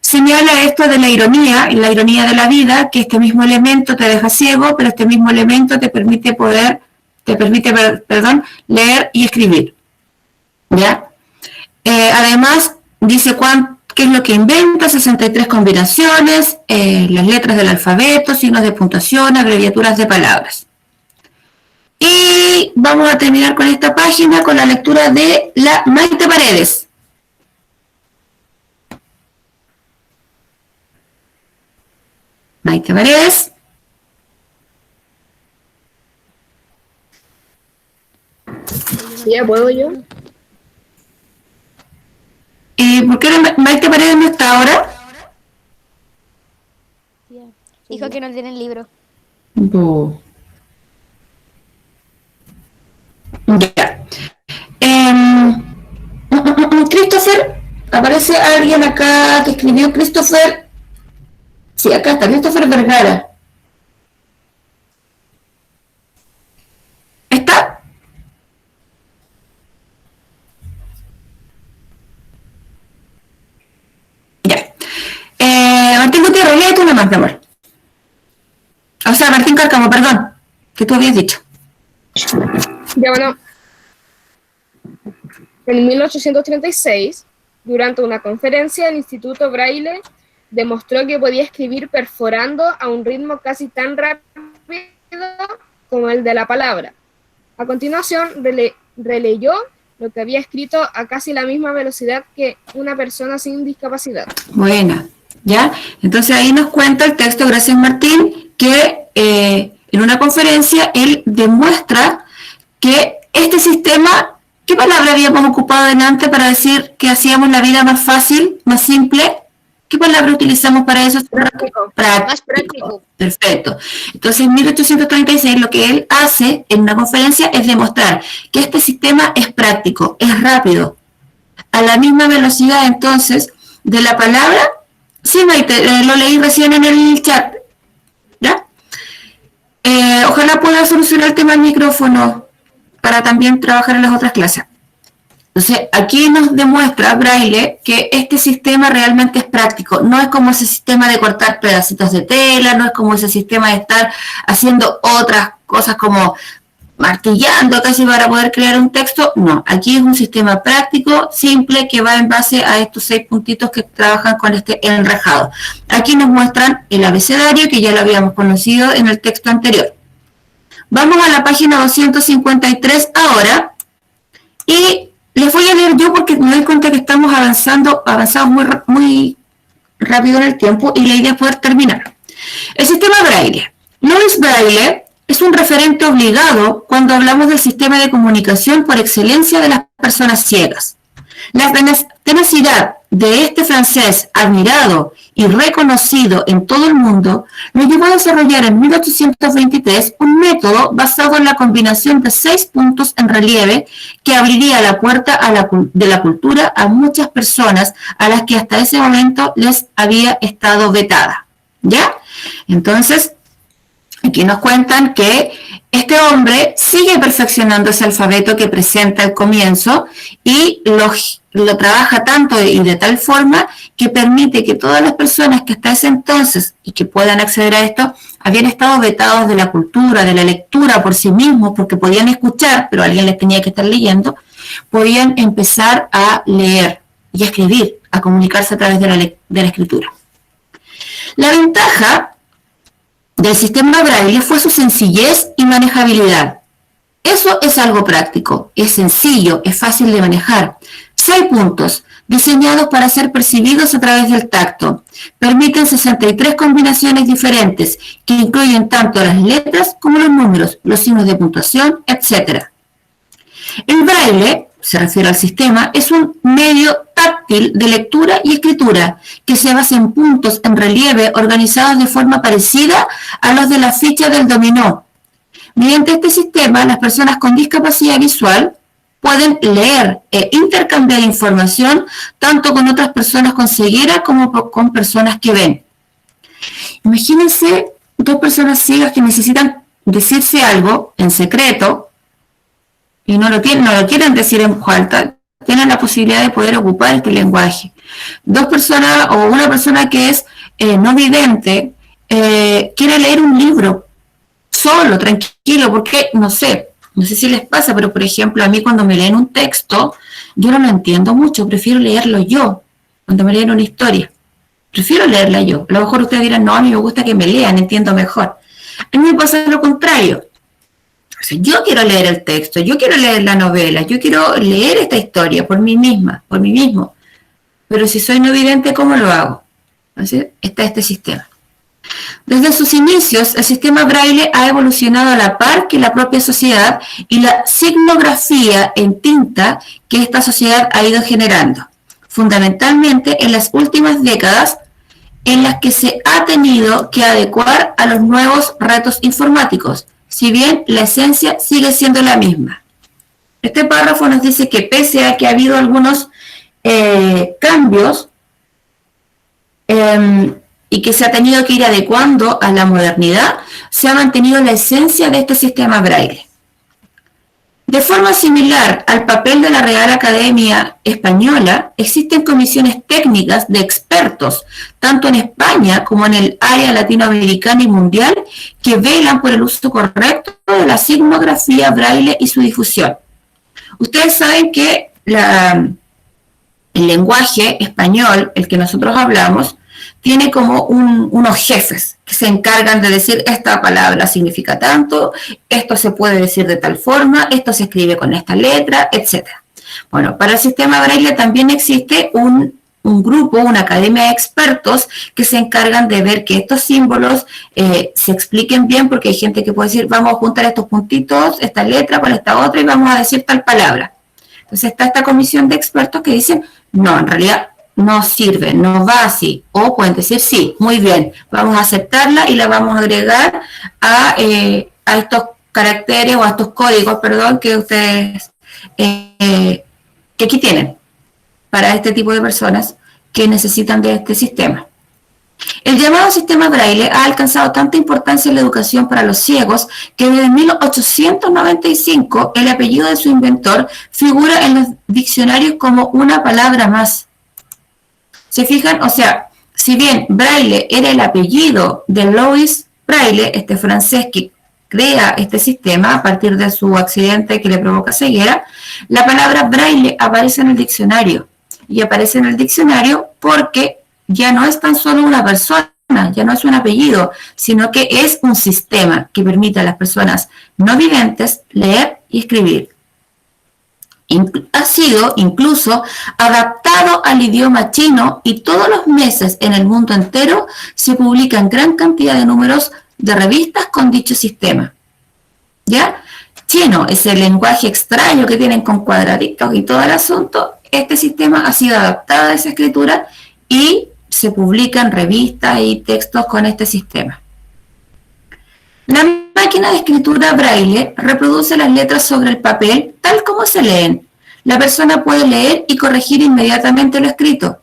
Señala esto de la ironía de la vida, que este mismo elemento te deja ciego, pero este mismo elemento te permite leer y escribir. ¿Ya? Además, dice qué es lo que inventa, 63 combinaciones, las letras del alfabeto, signos de puntuación, abreviaturas de palabras. Y vamos a terminar con esta página con la lectura de la Maite Paredes. Maite Paredes. ¿Ya puedo yo? ¿Por qué Maite Paredes no está ahora? Dijo que no tiene el libro. Ya. Christopher, aparece alguien acá que escribió Christopher. Sí, acá está, Christopher Vergara. ¿Está? Ya. Martín Gutiérrez, lee tú nomás, mi amor. O sea, Martín Cárcamo, perdón, que tú habías dicho. Ya bueno, en 1836, durante una conferencia, el Instituto Braille demostró que podía escribir perforando a un ritmo casi tan rápido como el de la palabra. A continuación, releyó lo que había escrito a casi la misma velocidad que una persona sin discapacidad. Buena, ¿ya? Entonces ahí nos cuenta el texto, gracias Martín, que en una conferencia él demuestra que este sistema, ¿qué palabra habíamos ocupado delante para decir que hacíamos la vida más fácil, más simple? ¿Qué palabra utilizamos para eso? Práctico. Más práctico. Perfecto. Entonces, en 1836 lo que él hace en una conferencia es demostrar que este sistema es práctico, es rápido, a la misma velocidad entonces de la palabra. Sí, Maite, lo leí recién en el chat. ¿Ya? Ojalá pueda solucionar el tema del micrófono para también trabajar en las otras clases. Entonces, aquí nos demuestra Braille que este sistema realmente es práctico. No es como ese sistema de cortar pedacitos de tela, no es como ese sistema de estar haciendo otras cosas como martillando casi para poder crear un texto. No, aquí es un sistema práctico, simple, que va en base a estos 6 puntitos que trabajan con este enrejado. Aquí nos muestran el abecedario, que ya lo habíamos conocido en el texto anterior. Vamos a la página 253 ahora, y les voy a leer yo porque me doy cuenta que estamos avanzamos muy rápido en el tiempo y la idea es poder terminar. El sistema Braille. Louis Braille es un referente obligado cuando hablamos del sistema de comunicación por excelencia de las personas ciegas. La tenacidad de este francés admirado y reconocido en todo el mundo lo llevó a desarrollar en 1823 un método basado en la combinación de 6 puntos en relieve que abriría la puerta de la cultura a muchas personas a las que hasta ese momento les había estado vetada. ¿Ya? Entonces, aquí nos cuentan que este hombre sigue perfeccionando ese alfabeto que presenta al comienzo y lo trabaja tanto y de tal forma que permite que todas las personas que hasta ese entonces y que puedan acceder a esto habían estado vetados de la cultura, de la lectura por sí mismos, porque podían escuchar, pero alguien les tenía que estar leyendo, podían empezar a leer y a escribir, a comunicarse a través de la escritura. La ventaja del sistema Braille fue su sencillez y manejabilidad. Eso es algo práctico, es sencillo, es fácil de manejar. 6 puntos, diseñados para ser percibidos a través del tacto. Permiten 63 combinaciones diferentes, que incluyen tanto las letras como los números, los signos de puntuación, etc. El Braille, se refiere al sistema, es un medio táctil de lectura y escritura que se basa en puntos en relieve organizados de forma parecida a los de la ficha del dominó. Mediante este sistema, las personas con discapacidad visual pueden leer e intercambiar información tanto con otras personas con ceguera como con personas que ven. Imagínense 2 personas ciegas que necesitan decirse algo en secreto y no lo quieren decir en voz alta, tienen la posibilidad de poder ocupar este lenguaje. 2 personas o una persona que es no vidente quiere leer un libro solo, tranquilo, porque no sé si les pasa, pero por ejemplo a mí cuando me leen un texto, yo no lo entiendo mucho, prefiero leerlo yo. cuando me leen una historia. Prefiero leerla yo. A lo mejor ustedes dirán, no, a mí me gusta que me lean, entiendo mejor. A mí me pasa lo contrario. O sea, yo quiero leer el texto, yo quiero leer la novela, yo quiero leer esta historia por mí misma, por mí mismo. Pero si soy no vidente, ¿cómo lo hago? Entonces, está este sistema. Desde sus inicios, el sistema Braille ha evolucionado a la par que la propia sociedad y la signografía en tinta que esta sociedad ha ido generando, fundamentalmente en las últimas décadas en las que se ha tenido que adecuar a los nuevos retos informáticos, si bien la esencia sigue siendo la misma. Este párrafo nos dice que pese a que ha habido algunos cambios y que se ha tenido que ir adecuando a la modernidad, se ha mantenido la esencia de este sistema Braille. De forma similar al papel de la Real Academia Española, existen comisiones técnicas de expertos, tanto en España como en el área latinoamericana y mundial, que velan por el uso correcto de la signografía Braille y su difusión. Ustedes saben que el lenguaje español, el que nosotros hablamos, tiene como unos jefes que se encargan de decir esta palabra significa tanto, esto se puede decir de tal forma, esto se escribe con esta letra, etc. Bueno, para el sistema Braille también existe un grupo, una academia de expertos que se encargan de ver que estos símbolos se expliquen bien, porque hay gente que puede decir, vamos a juntar estos puntitos, esta letra con esta otra y vamos a decir tal palabra. Entonces está esta comisión de expertos que dicen, no, en realidad no sirve, no va así. O pueden decir, sí, muy bien, vamos a aceptarla y la vamos a agregar a estos caracteres o a estos códigos, perdón, que ustedes, que aquí tienen para este tipo de personas que necesitan de este sistema. El llamado sistema Braille ha alcanzado tanta importancia en la educación para los ciegos que desde 1895 el apellido de su inventor figura en los diccionarios como una palabra más. ¿Se fijan? O sea, si bien Braille era el apellido de Louis Braille, este francés que crea este sistema a partir de su accidente que le provoca ceguera, la palabra Braille aparece en el diccionario. Y aparece en el diccionario porque ya no es tan solo una persona, ya no es un apellido, sino que es un sistema que permite a las personas no videntes leer y escribir. Ha sido incluso adaptado al idioma chino y todos los meses en el mundo entero se publican gran cantidad de números de revistas con dicho sistema. ¿Ya? Chino es el lenguaje extraño que tienen con cuadraditos y todo el asunto. Este sistema ha sido adaptado a esa escritura y se publican revistas y textos con este sistema. La máquina de escritura Braille reproduce las letras sobre el papel tal como se leen. La persona puede leer y corregir inmediatamente lo escrito.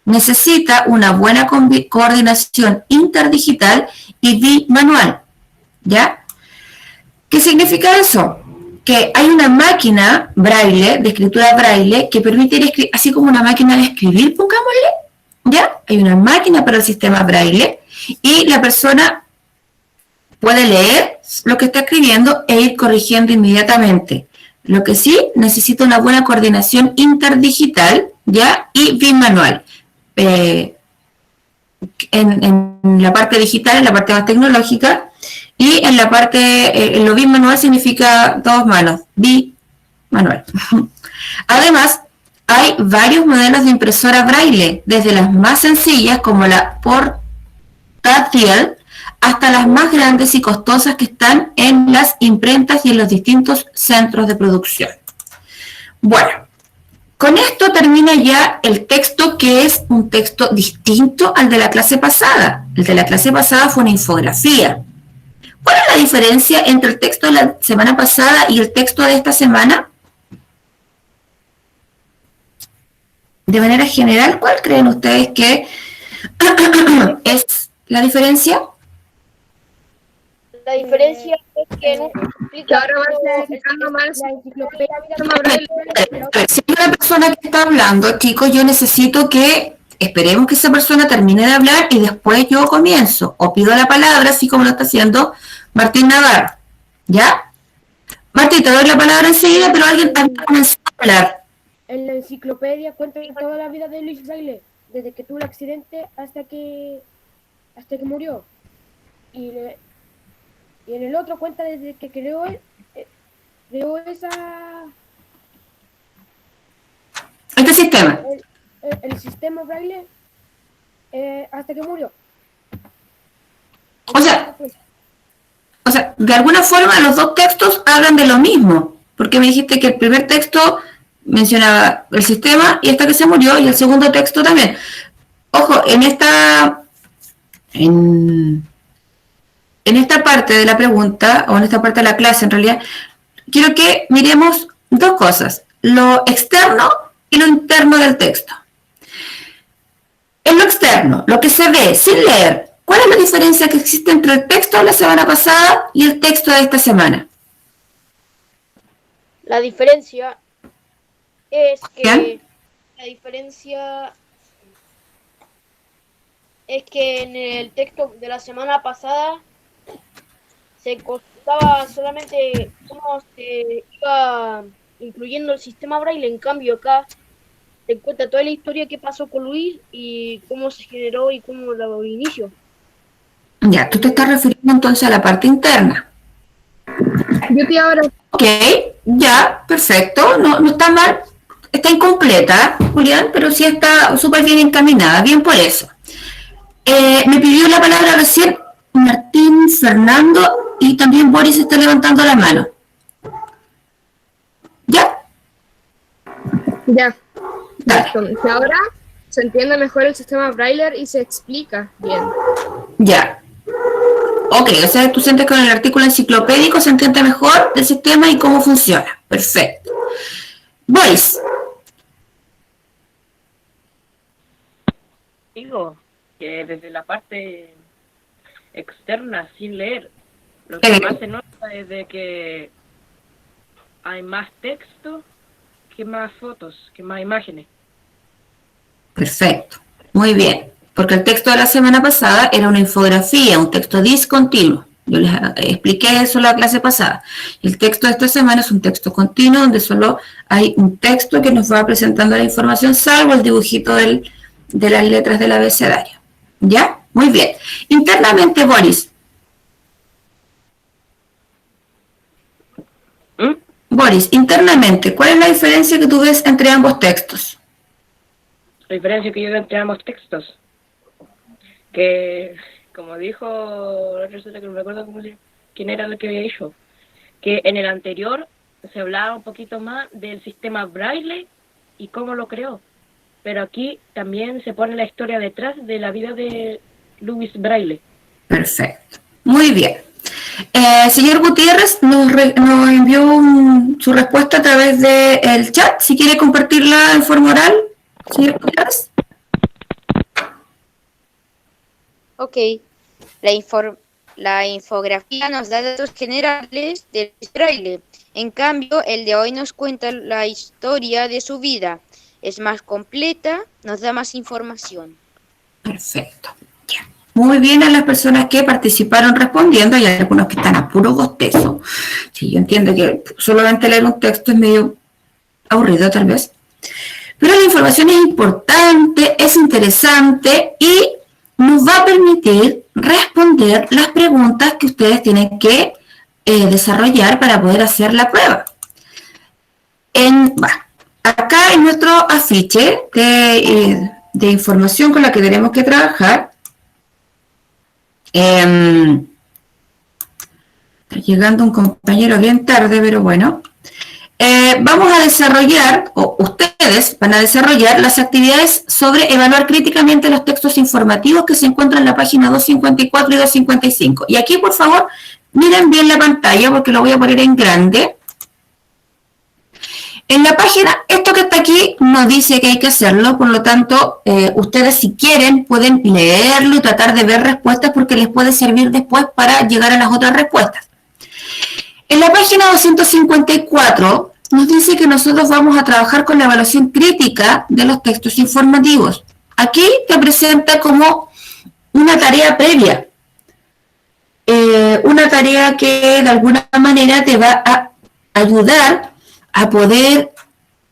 Necesita una buena coordinación interdigital y bimanual. ¿Ya? ¿Qué significa eso? Que hay una máquina Braille, de escritura Braille, que permite escribir, así como una máquina de escribir, pongámosle, ¿ya? Hay una máquina para el sistema Braille y la persona puede leer lo que está escribiendo e ir corrigiendo inmediatamente. Lo que sí, necesita una buena coordinación interdigital, ¿ya? Y bimanual. En la parte digital, en la parte más tecnológica, y en la parte, en lo bimanual significa dos manos, bimanual. Además, hay varios modelos de impresora Braille, desde las más sencillas como la portátil, hasta las más grandes y costosas que están en las imprentas y en los distintos centros de producción. Bueno, con esto termina ya el texto, que es un texto distinto al de la clase pasada. El de la clase pasada fue una infografía. ¿Cuál es la diferencia entre el texto de la semana pasada y el texto de esta semana? De manera general, ¿cuál creen ustedes que es la diferencia? La diferencia es que no explica Ahora va a estar explicando más la enciclopedia. Si hay una persona que está hablando, chicos, yo necesito que esperemos que esa persona termine de hablar y después yo comienzo o pido la palabra, así como lo está haciendo Martín Navarro. ¿Ya? Martín, te doy la palabra enseguida, pero alguien ha comenzado a hablar. En la enciclopedia cuentan toda la vida de Luis Braille, desde que tuvo el accidente hasta que murió. Y en el otro cuenta desde que creó Este sistema. el sistema Braille hasta que murió. O sea, de alguna forma los dos textos hablan de lo mismo, porque me dijiste que el primer texto mencionaba el sistema y hasta que se murió, y el segundo texto también. Ojo, en esta parte de la pregunta, o en esta parte de la clase en realidad, quiero que miremos dos cosas, lo externo y lo interno del texto. En lo externo, lo que se ve sin leer, ¿cuál es la diferencia que existe entre el texto de la semana pasada y el texto de esta semana? La diferencia es que ¿Bien? en el texto de la semana pasada se contaba solamente cómo se iba incluyendo el sistema Braille. En cambio acá se cuenta toda la historia que pasó con Luis y cómo se generó y cómo lo inició. Ya, tú te estás refiriendo entonces a la parte interna. Yo te ahora. Ok, ya, perfecto, no está mal, está incompleta, Julián, pero sí está súper bien encaminada, bien por eso. Me pidió la palabra recién Martín, Fernando, y también Boris está levantando la mano. ¿Ya? Ya. Dale. Entonces, ahora se entiende mejor el sistema Braille y se explica bien. Ya. Ok, o sea, tú sientes que con el artículo enciclopédico se entiende mejor el sistema y cómo funciona. Perfecto. Boris. Digo que desde la parte externa, sin leer, lo que más se nota es de que hay más texto que más fotos, que más imágenes. Perfecto. Muy bien. Porque el texto de la semana pasada era una infografía, un texto discontinuo. Yo les expliqué eso en la clase pasada. El texto de esta semana es un texto continuo donde solo hay un texto que nos va presentando la información, salvo el dibujito de las letras del abecedario. ¿Ya? Muy bien. Internamente, Boris. Boris, internamente, ¿cuál es la diferencia que tú ves entre ambos textos? La diferencia que yo veo entre ambos textos, que como dijo la persona que no me acuerdo quién era el que había dicho, que en el anterior se hablaba un poquito más del sistema Braille y cómo lo creó, pero aquí también se pone la historia detrás de la vida de Louis Braille. Perfecto, muy bien. Señor Gutiérrez nos envió su respuesta a través del chat. Si quiere compartirla en forma oral, señor Gutiérrez. Ok, la infografía nos da datos generales del Braille. En cambio, el de hoy nos cuenta la historia de su vida. Es más completa, nos da más información. Perfecto. Ya. Muy bien a las personas que participaron respondiendo. Hay algunos que están a puro bostezo. Sí, yo entiendo que solamente leer un texto es medio aburrido tal vez. Pero la información es importante, es interesante y nos va a permitir responder las preguntas que ustedes tienen que desarrollar para poder hacer la prueba. Acá en nuestro afiche de información con la que tenemos que trabajar, está llegando un compañero bien tarde, pero bueno, vamos a desarrollar, o ustedes van a desarrollar las actividades sobre evaluar críticamente los textos informativos que se encuentran en la página 254 y 255. Y aquí, por favor, miren bien la pantalla porque lo voy a poner en grande. En la página, esto que está aquí nos dice que hay que hacerlo, por lo tanto, ustedes si quieren pueden leerlo y tratar de ver respuestas porque les puede servir después para llegar a las otras respuestas. En la página 254 nos dice que nosotros vamos a trabajar con la evaluación crítica de los textos informativos. Aquí te presenta como una tarea previa, una tarea que de alguna manera te va a ayudar a poder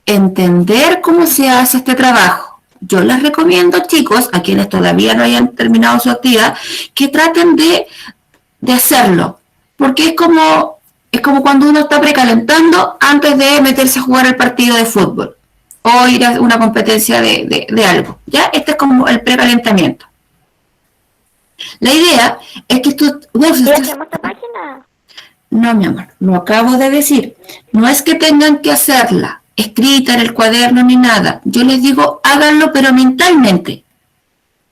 entender cómo se hace este trabajo, yo les recomiendo, chicos, a quienes todavía no hayan terminado su actividad, que traten de hacerlo, porque es como cuando uno está precalentando antes de meterse a jugar el partido de fútbol o ir a una competencia de algo, ¿ya? Este es como el precalentamiento. La idea es que esto... No, mi amor, lo acabo de decir. No es que tengan que hacerla escrita en el cuaderno ni nada. Yo les digo, háganlo, pero mentalmente.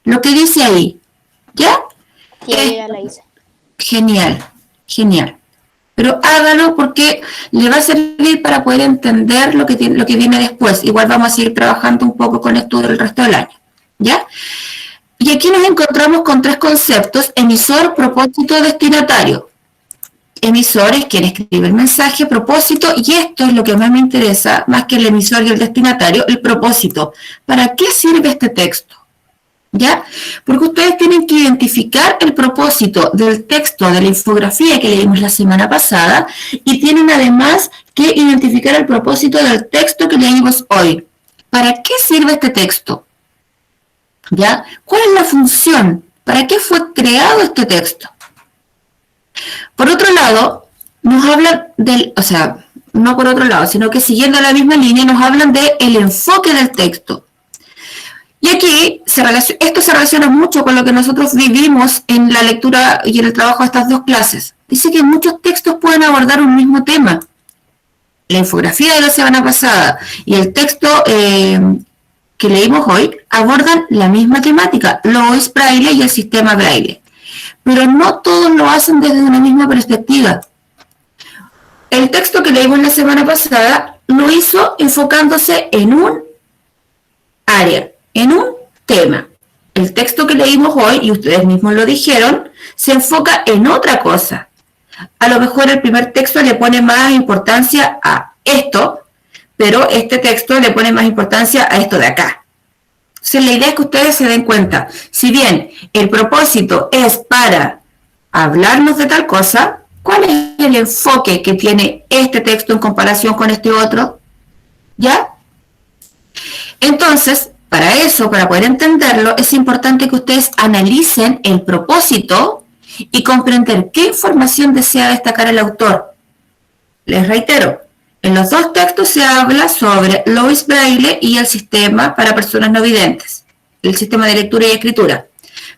Lo que dice ahí, ¿ya? Sí, ya la hice. Genial, genial. Pero hágalo porque le va a servir para poder entender lo que viene después. Igual vamos a seguir trabajando un poco con esto del resto del año, ¿ya? Y aquí nos encontramos con 3 conceptos: emisor, propósito, destinatario. Emisor es quien escribe el mensaje, propósito, y esto es lo que más me interesa, más que el emisor y el destinatario, el propósito. ¿Para qué sirve este texto? ¿Ya? Porque ustedes tienen que identificar el propósito del texto, de la infografía que leímos la semana pasada, y tienen además que identificar el propósito del texto que leímos hoy. ¿Para qué sirve este texto? ¿Ya? ¿Cuál es la función? ¿Para qué fue creado este texto? Por otro lado, nos hablan no por otro lado, sino que siguiendo la misma línea, nos hablan del enfoque del texto. Y aquí esto se relaciona mucho con lo que nosotros vivimos en la lectura y en el trabajo de estas 2 clases. Dice que muchos textos pueden abordar un mismo tema. La infografía de la semana pasada y el texto que leímos hoy abordan la misma temática, Lois Braille y el sistema Braille. Pero no todos lo hacen desde una misma perspectiva. El texto que leímos la semana pasada lo hizo enfocándose en un área, en un tema. El texto que leímos hoy, y ustedes mismos lo dijeron, se enfoca en otra cosa. A lo mejor el primer texto le pone más importancia a esto, pero este texto le pone más importancia a esto de acá. Entonces, la idea es que ustedes se den cuenta, si bien el propósito es para hablarnos de tal cosa, ¿cuál es el enfoque que tiene este texto en comparación con este otro? ¿Ya? Entonces, para eso, para poder entenderlo, es importante que ustedes analicen el propósito y comprender qué información desea destacar el autor. Les reitero, en los 2 textos se habla sobre Lois Braille y el sistema para personas no videntes, el sistema de lectura y escritura.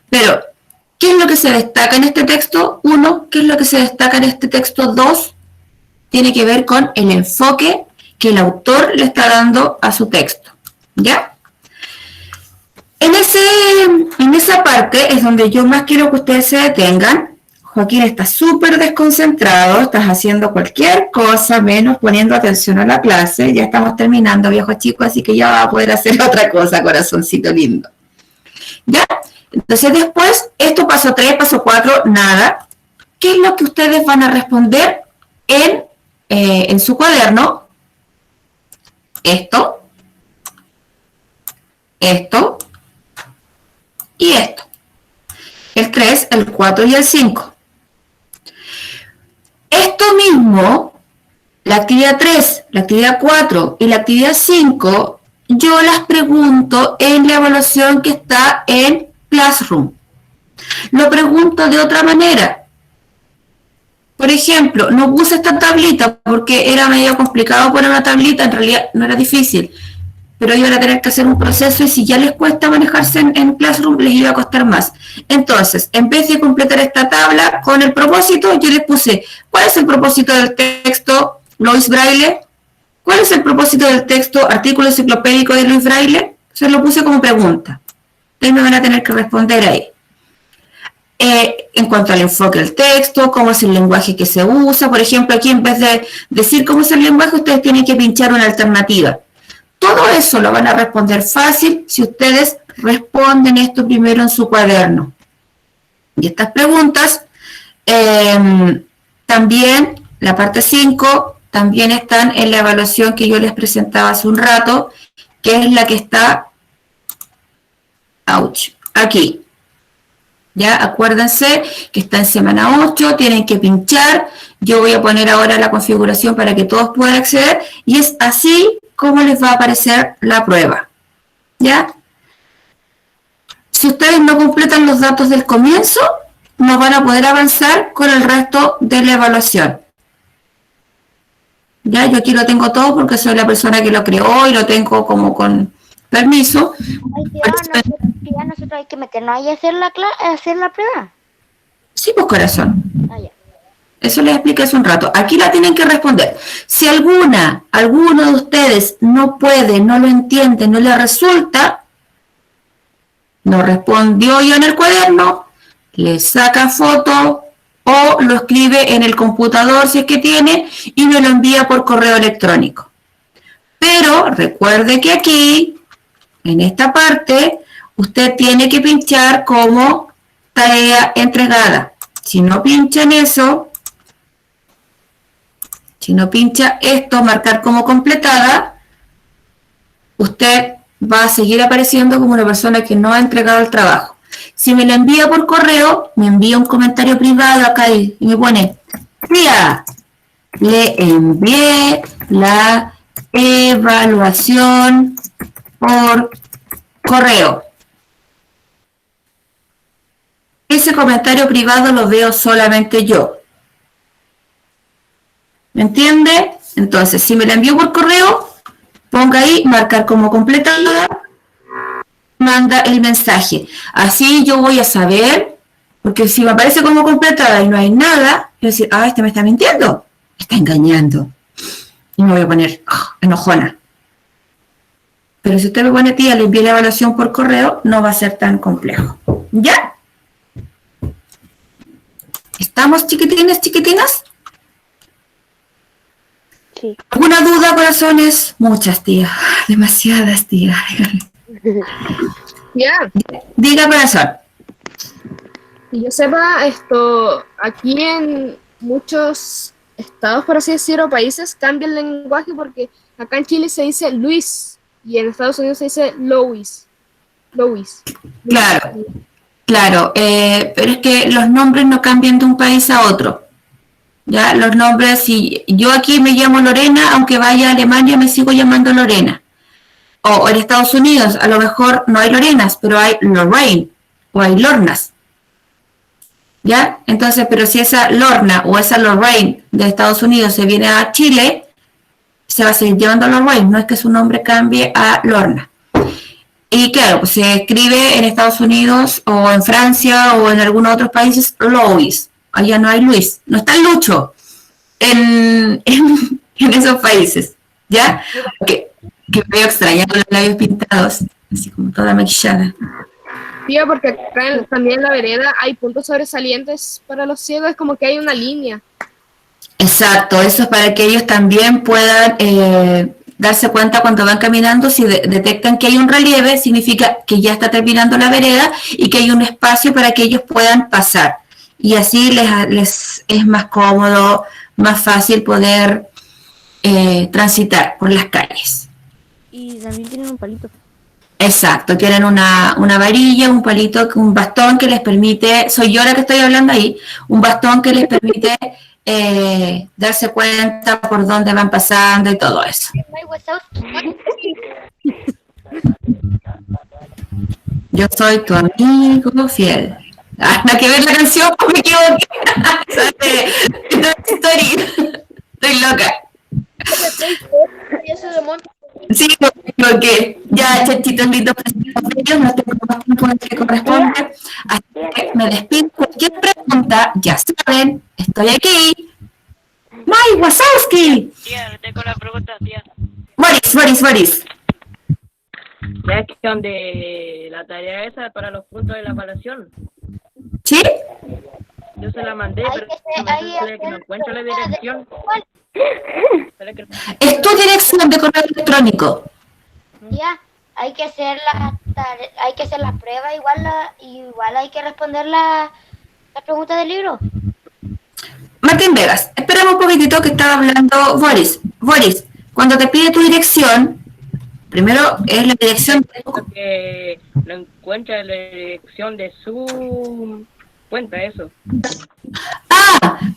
Pero, ¿qué es lo que se destaca en este texto? 1, ¿qué es lo que se destaca en este texto? 2, tiene que ver con el enfoque que el autor le está dando a su texto. ¿Ya? En esa parte es donde yo más quiero que ustedes se detengan. Joaquín está súper desconcentrado, estás haciendo cualquier cosa menos poniendo atención a la clase. Ya estamos terminando, viejo chico, así que ya va a poder hacer otra cosa, corazoncito lindo. ¿Ya? Entonces después, esto paso 3, paso 4, nada. ¿Qué es lo que ustedes van a responder en su cuaderno? Esto y esto. El 3, el 4 y el 5. Esto mismo, la actividad 3, la actividad 4 y la actividad 5, yo las pregunto en la evaluación que está en Classroom. Lo pregunto de otra manera. Por ejemplo, no puse esta tablita porque era medio complicado poner una tablita, en realidad no era difícil, pero iban a tener que hacer un proceso y si ya les cuesta manejarse en Classroom, les iba a costar más. Entonces, en vez de completar esta tabla con el propósito, yo les puse, ¿cuál es el propósito del texto Lois Braille? ¿Cuál es el propósito del texto artículo enciclopédico de Lois Braille? Se lo puse como pregunta. Ustedes me van a tener que responder ahí. En cuanto al enfoque del texto, cómo es el lenguaje que se usa. Por ejemplo, aquí en vez de decir cómo es el lenguaje, ustedes tienen que pinchar una alternativa. Todo eso lo van a responder fácil si ustedes responden esto primero en su cuaderno. Y estas preguntas, también, la parte 5, también están en la evaluación que yo les presentaba hace un rato, que es la que está, aquí. Ya, acuérdense que está en semana 8, tienen que pinchar. Yo voy a poner ahora la configuración para que todos puedan acceder y es así como les va a aparecer la prueba. ¿Ya? si ustedes no completan los datos del comienzo, no van a poder avanzar con el resto de la evaluación. Ya, yo aquí lo tengo todo porque soy la persona que lo creó y lo tengo como con permiso. Ay, tía, nosotros hay que meternos ahí a hacer hacer la prueba. Sí, pues corazón. Ah, ya. Eso les expliqué hace un rato. Aquí la tienen que responder. Si alguno de ustedes no puede, no lo entiende, no le resulta, no respondió yo en el cuaderno, le saca foto o lo escribe en el computador si es que tiene y me lo envía por correo electrónico. Pero recuerde que aquí, en esta parte, usted tiene que pinchar como tarea entregada. Si no pincha en eso, si no pincha esto, marcar como completada, usted va a seguir apareciendo como una persona que no ha entregado el trabajo. Si me lo envía por correo, me envía un comentario privado acá y me pone, tía, le envié la evaluación por correo. Ese comentario privado lo veo solamente yo. ¿Me entiende? Entonces, si me la envío por correo, ponga ahí, marcar como completada, manda el mensaje. Así yo voy a saber, porque si me aparece como completada y no hay nada, voy a decir, este me está mintiendo, me está engañando. Y me voy a poner enojona. Pero si usted me pone, tía, le envié la evaluación por correo, no va a ser tan complejo. ¿Ya? ¿Estamos, chiquitines, chiquitinas? Sí. ¿Alguna duda, corazones? Muchas, tía. Demasiadas, tía. Ya, Diga, corazón. que yo sepa, aquí en muchos estados, por así decirlo, países, cambia el lenguaje porque acá en Chile se dice Luis y en Estados Unidos se dice Louis. Claro, claro. Pero es que los nombres no cambian de un país a otro. Ya, los nombres, si yo aquí me llamo Lorena, aunque vaya a Alemania me sigo llamando Lorena. O en Estados Unidos, a lo mejor no hay Lorenas, pero hay Lorraine o hay Lornas. ¿Ya? Entonces, pero si esa Lorna o esa Lorraine de Estados Unidos se viene a Chile, se va a seguir llamando Lorraine, no es que su nombre cambie a Lorna. Y claro, pues se escribe en Estados Unidos o en Francia o en algunos otros países Louis. Allá no hay Luis, no está Lucho en esos países, ¿ya? Que veo extrañando los labios pintados, así como toda maquillada. Tío, porque acá también en la vereda hay puntos sobresalientes para los ciegos, es como que hay una línea. Exacto, eso es para que ellos también puedan darse cuenta cuando van caminando, si detectan que hay un relieve, significa que ya está terminando la vereda y que hay un espacio para que ellos puedan pasar. Y así les es más cómodo, más fácil poder transitar por las calles. Y también tienen un palito. Exacto, tienen una varilla, un palito, un bastón que les permite, soy yo la que estoy hablando ahí, un bastón que les permite darse cuenta por dónde van pasando y todo eso. Yo soy tu amigo fiel. Nada que ver la canción, me equivoqué. Estoy loca. Sí, me equivoqué. Ya, chachitos lindos, ellos no tengo más tiempo del que corresponde. Así que me despido. Cualquier pregunta, ya saben, estoy aquí. ¡May Wazowski! Tía, le tengo una pregunta, tía. Boris. Ya es que donde la tarea esa para los puntos de la evaluación, ¿Sí? yo se la mandé, pero me sale que no encuentro la dirección. Sale que- Es tu dirección de correo electrónico. Ya, hay que hacer la prueba, igual hay que responder las preguntas del libro. Martín Vegas, espérame un poquitito que estaba hablando Boris. Boris, cuando te pide tu dirección, primero es la dirección. que no encuentra la dirección de su cuenta, eso.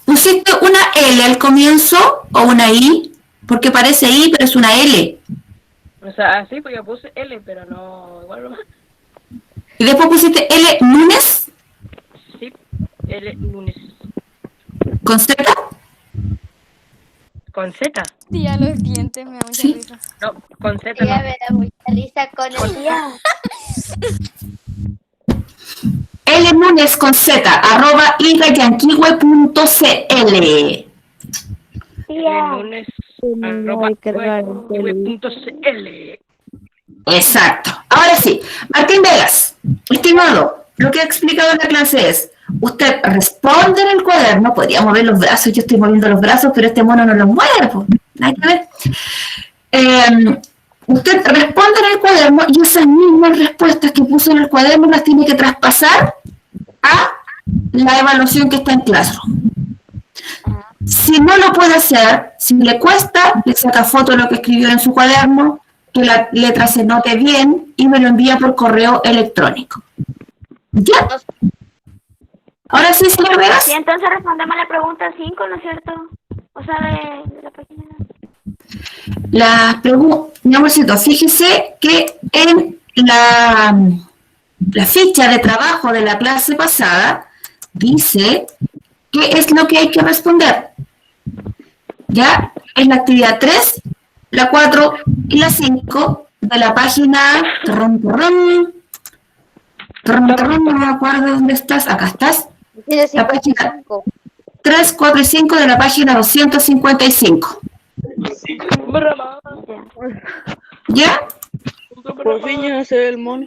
¿Pusiste una L al comienzo o una I? Porque parece I, pero es una L. O sea, así pues yo puse L, pero no, igual no. Y después pusiste L Núñez Sí, L lunes. con Z. ¿Con Z? Tía, los dientes me da mucha Sí. risa. No, con Z Ella no. me da mucha risa con el día. L Núñez con Z, @ ligayanquihue.cl. L lunes, No hay que cargar el web.cl. Exacto. Ahora sí, Martín Vegas, estimado, lo que he explicado en la clase es, usted responde en el cuaderno, podría mover los brazos, yo estoy moviendo los brazos, pero este mono no los mueve, pues, nada que ver. Usted responde en el cuaderno y esas mismas respuestas que puso en el cuaderno las tiene que traspasar a la evaluación que está en Classroom. Si no lo puede hacer, si le cuesta, le saca foto de lo que escribió en su cuaderno, que la letra se note bien y me lo envía por correo electrónico. ¿Ya? Ahora sí, señor Vegas. Sí, entonces respondemos a la pregunta 5, ¿no es cierto? O sea, de la página. Las preguntas, mi amorcito, fíjese que en la ficha de trabajo de la clase pasada dice qué es lo que hay que responder. ¿Ya? Es la actividad 3, la 4 y la 5 de la página... no me acuerdo dónde estás. Acá estás. La página 3, 4 y 5 de la página 255. ¿Ya? Por fin ya se ve el mono.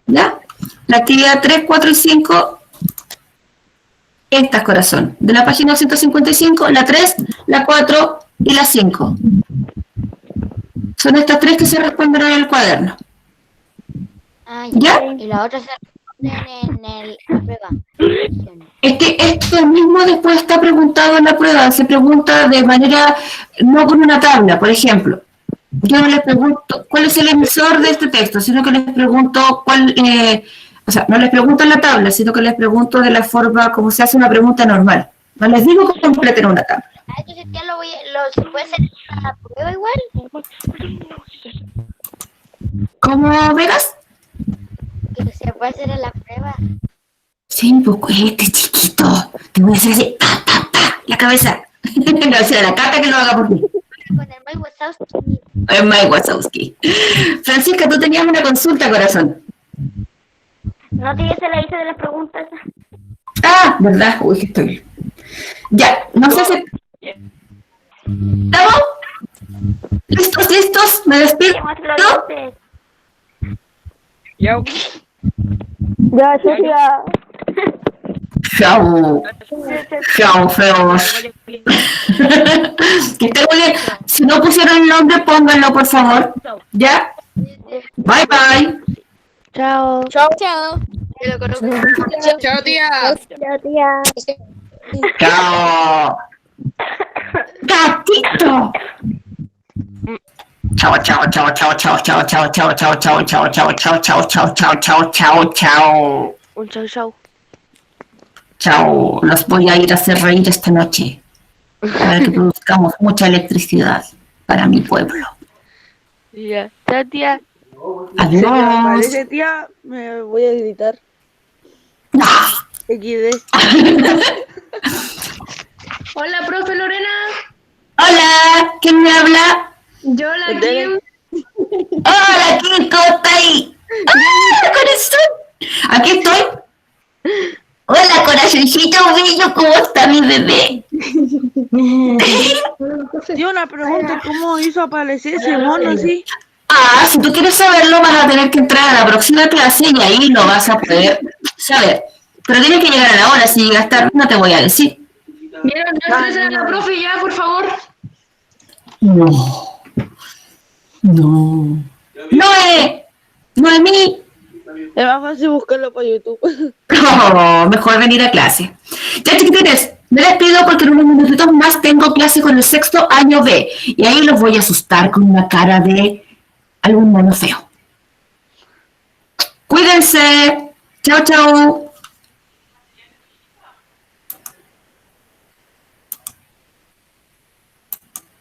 ¿Ya? La actividad 3, 4 y 5, estas, corazón. De la página 255, la 3, la 4 y la 5. Son estas 3 que se responden en el cuaderno. Ah, ¿Ya? Y la otra se responde en la prueba. Es que esto mismo después está preguntado en la prueba. Se pregunta de manera, no con una tabla, por ejemplo. Yo no les pregunto cuál es el emisor de este texto, sino que les pregunto cuál, o sea, no les pregunto en la tabla, sino que les pregunto de la forma como se hace una pregunta normal. No les digo que completen una tabla. Ah, entonces ya ¿se puede hacer la prueba igual? ¿Cómo, Vegas? Que se puede hacer en la prueba. Sí, un poco este chiquito. Te voy a hacer así, pa, pa, pa, la cabeza. No, sea la caca que lo haga por ti. Con el Mike Wazowski. Es Mike Wazowski. Francisca, tú tenías una consulta, corazón. No te se la hice de las preguntas. Ah, ¿verdad? Uy, que estoy... Ya, no sé si... ¿Estamos? ¿Listos, listos? ¿Me despido? Ya. Ya, Sofía. Chao. Chao, feos. Que esté muy bien. Si no pusieron el nombre, pónganlo, por favor. ¿Ya? Bye, bye. Chao. Chao. Chao. Chao, tía. Chao, tía. Chao. Gatito. Chao, chao, chao, chao, chao, chao, chao, chao, chao, chao, chao, chao, chao, chao, chao, chao, chao, chao, chao. Un chau chau. Chao. Los voy a ir a hacer reír esta noche para que produzcamos mucha electricidad para mi pueblo. Ya. Chao, tía. Adiós. Se me aparece, tía. Me voy a gritar. XD. Hola, profe Lorena. Hola, ¿quién me habla? Yo la Kim. Hola, Kim, ¿cómo está ahí? ¡Ah, corazón! Aquí estoy. Hola, corazoncito bello, ¿cómo está mi bebé? Tío, una pregunta, ¿cómo hizo aparecer ese mono así? Ah, si tú quieres saberlo, vas a tener que entrar a la próxima clase y ahí lo vas a poder saber. Pero tienes que llegar a la hora, si llegas tarde no te voy a decir. Mira, no estresen a la profe ya, por favor. No. No. Noemí. Es más fácil buscarlo por YouTube. Oh, mejor venir a clase. Ya, chiquitines, me despido porque en unos minutitos más tengo clase con el 6º año B. Y ahí los voy a asustar con una cara de algún mono feo. Cuídense. Chao, chao.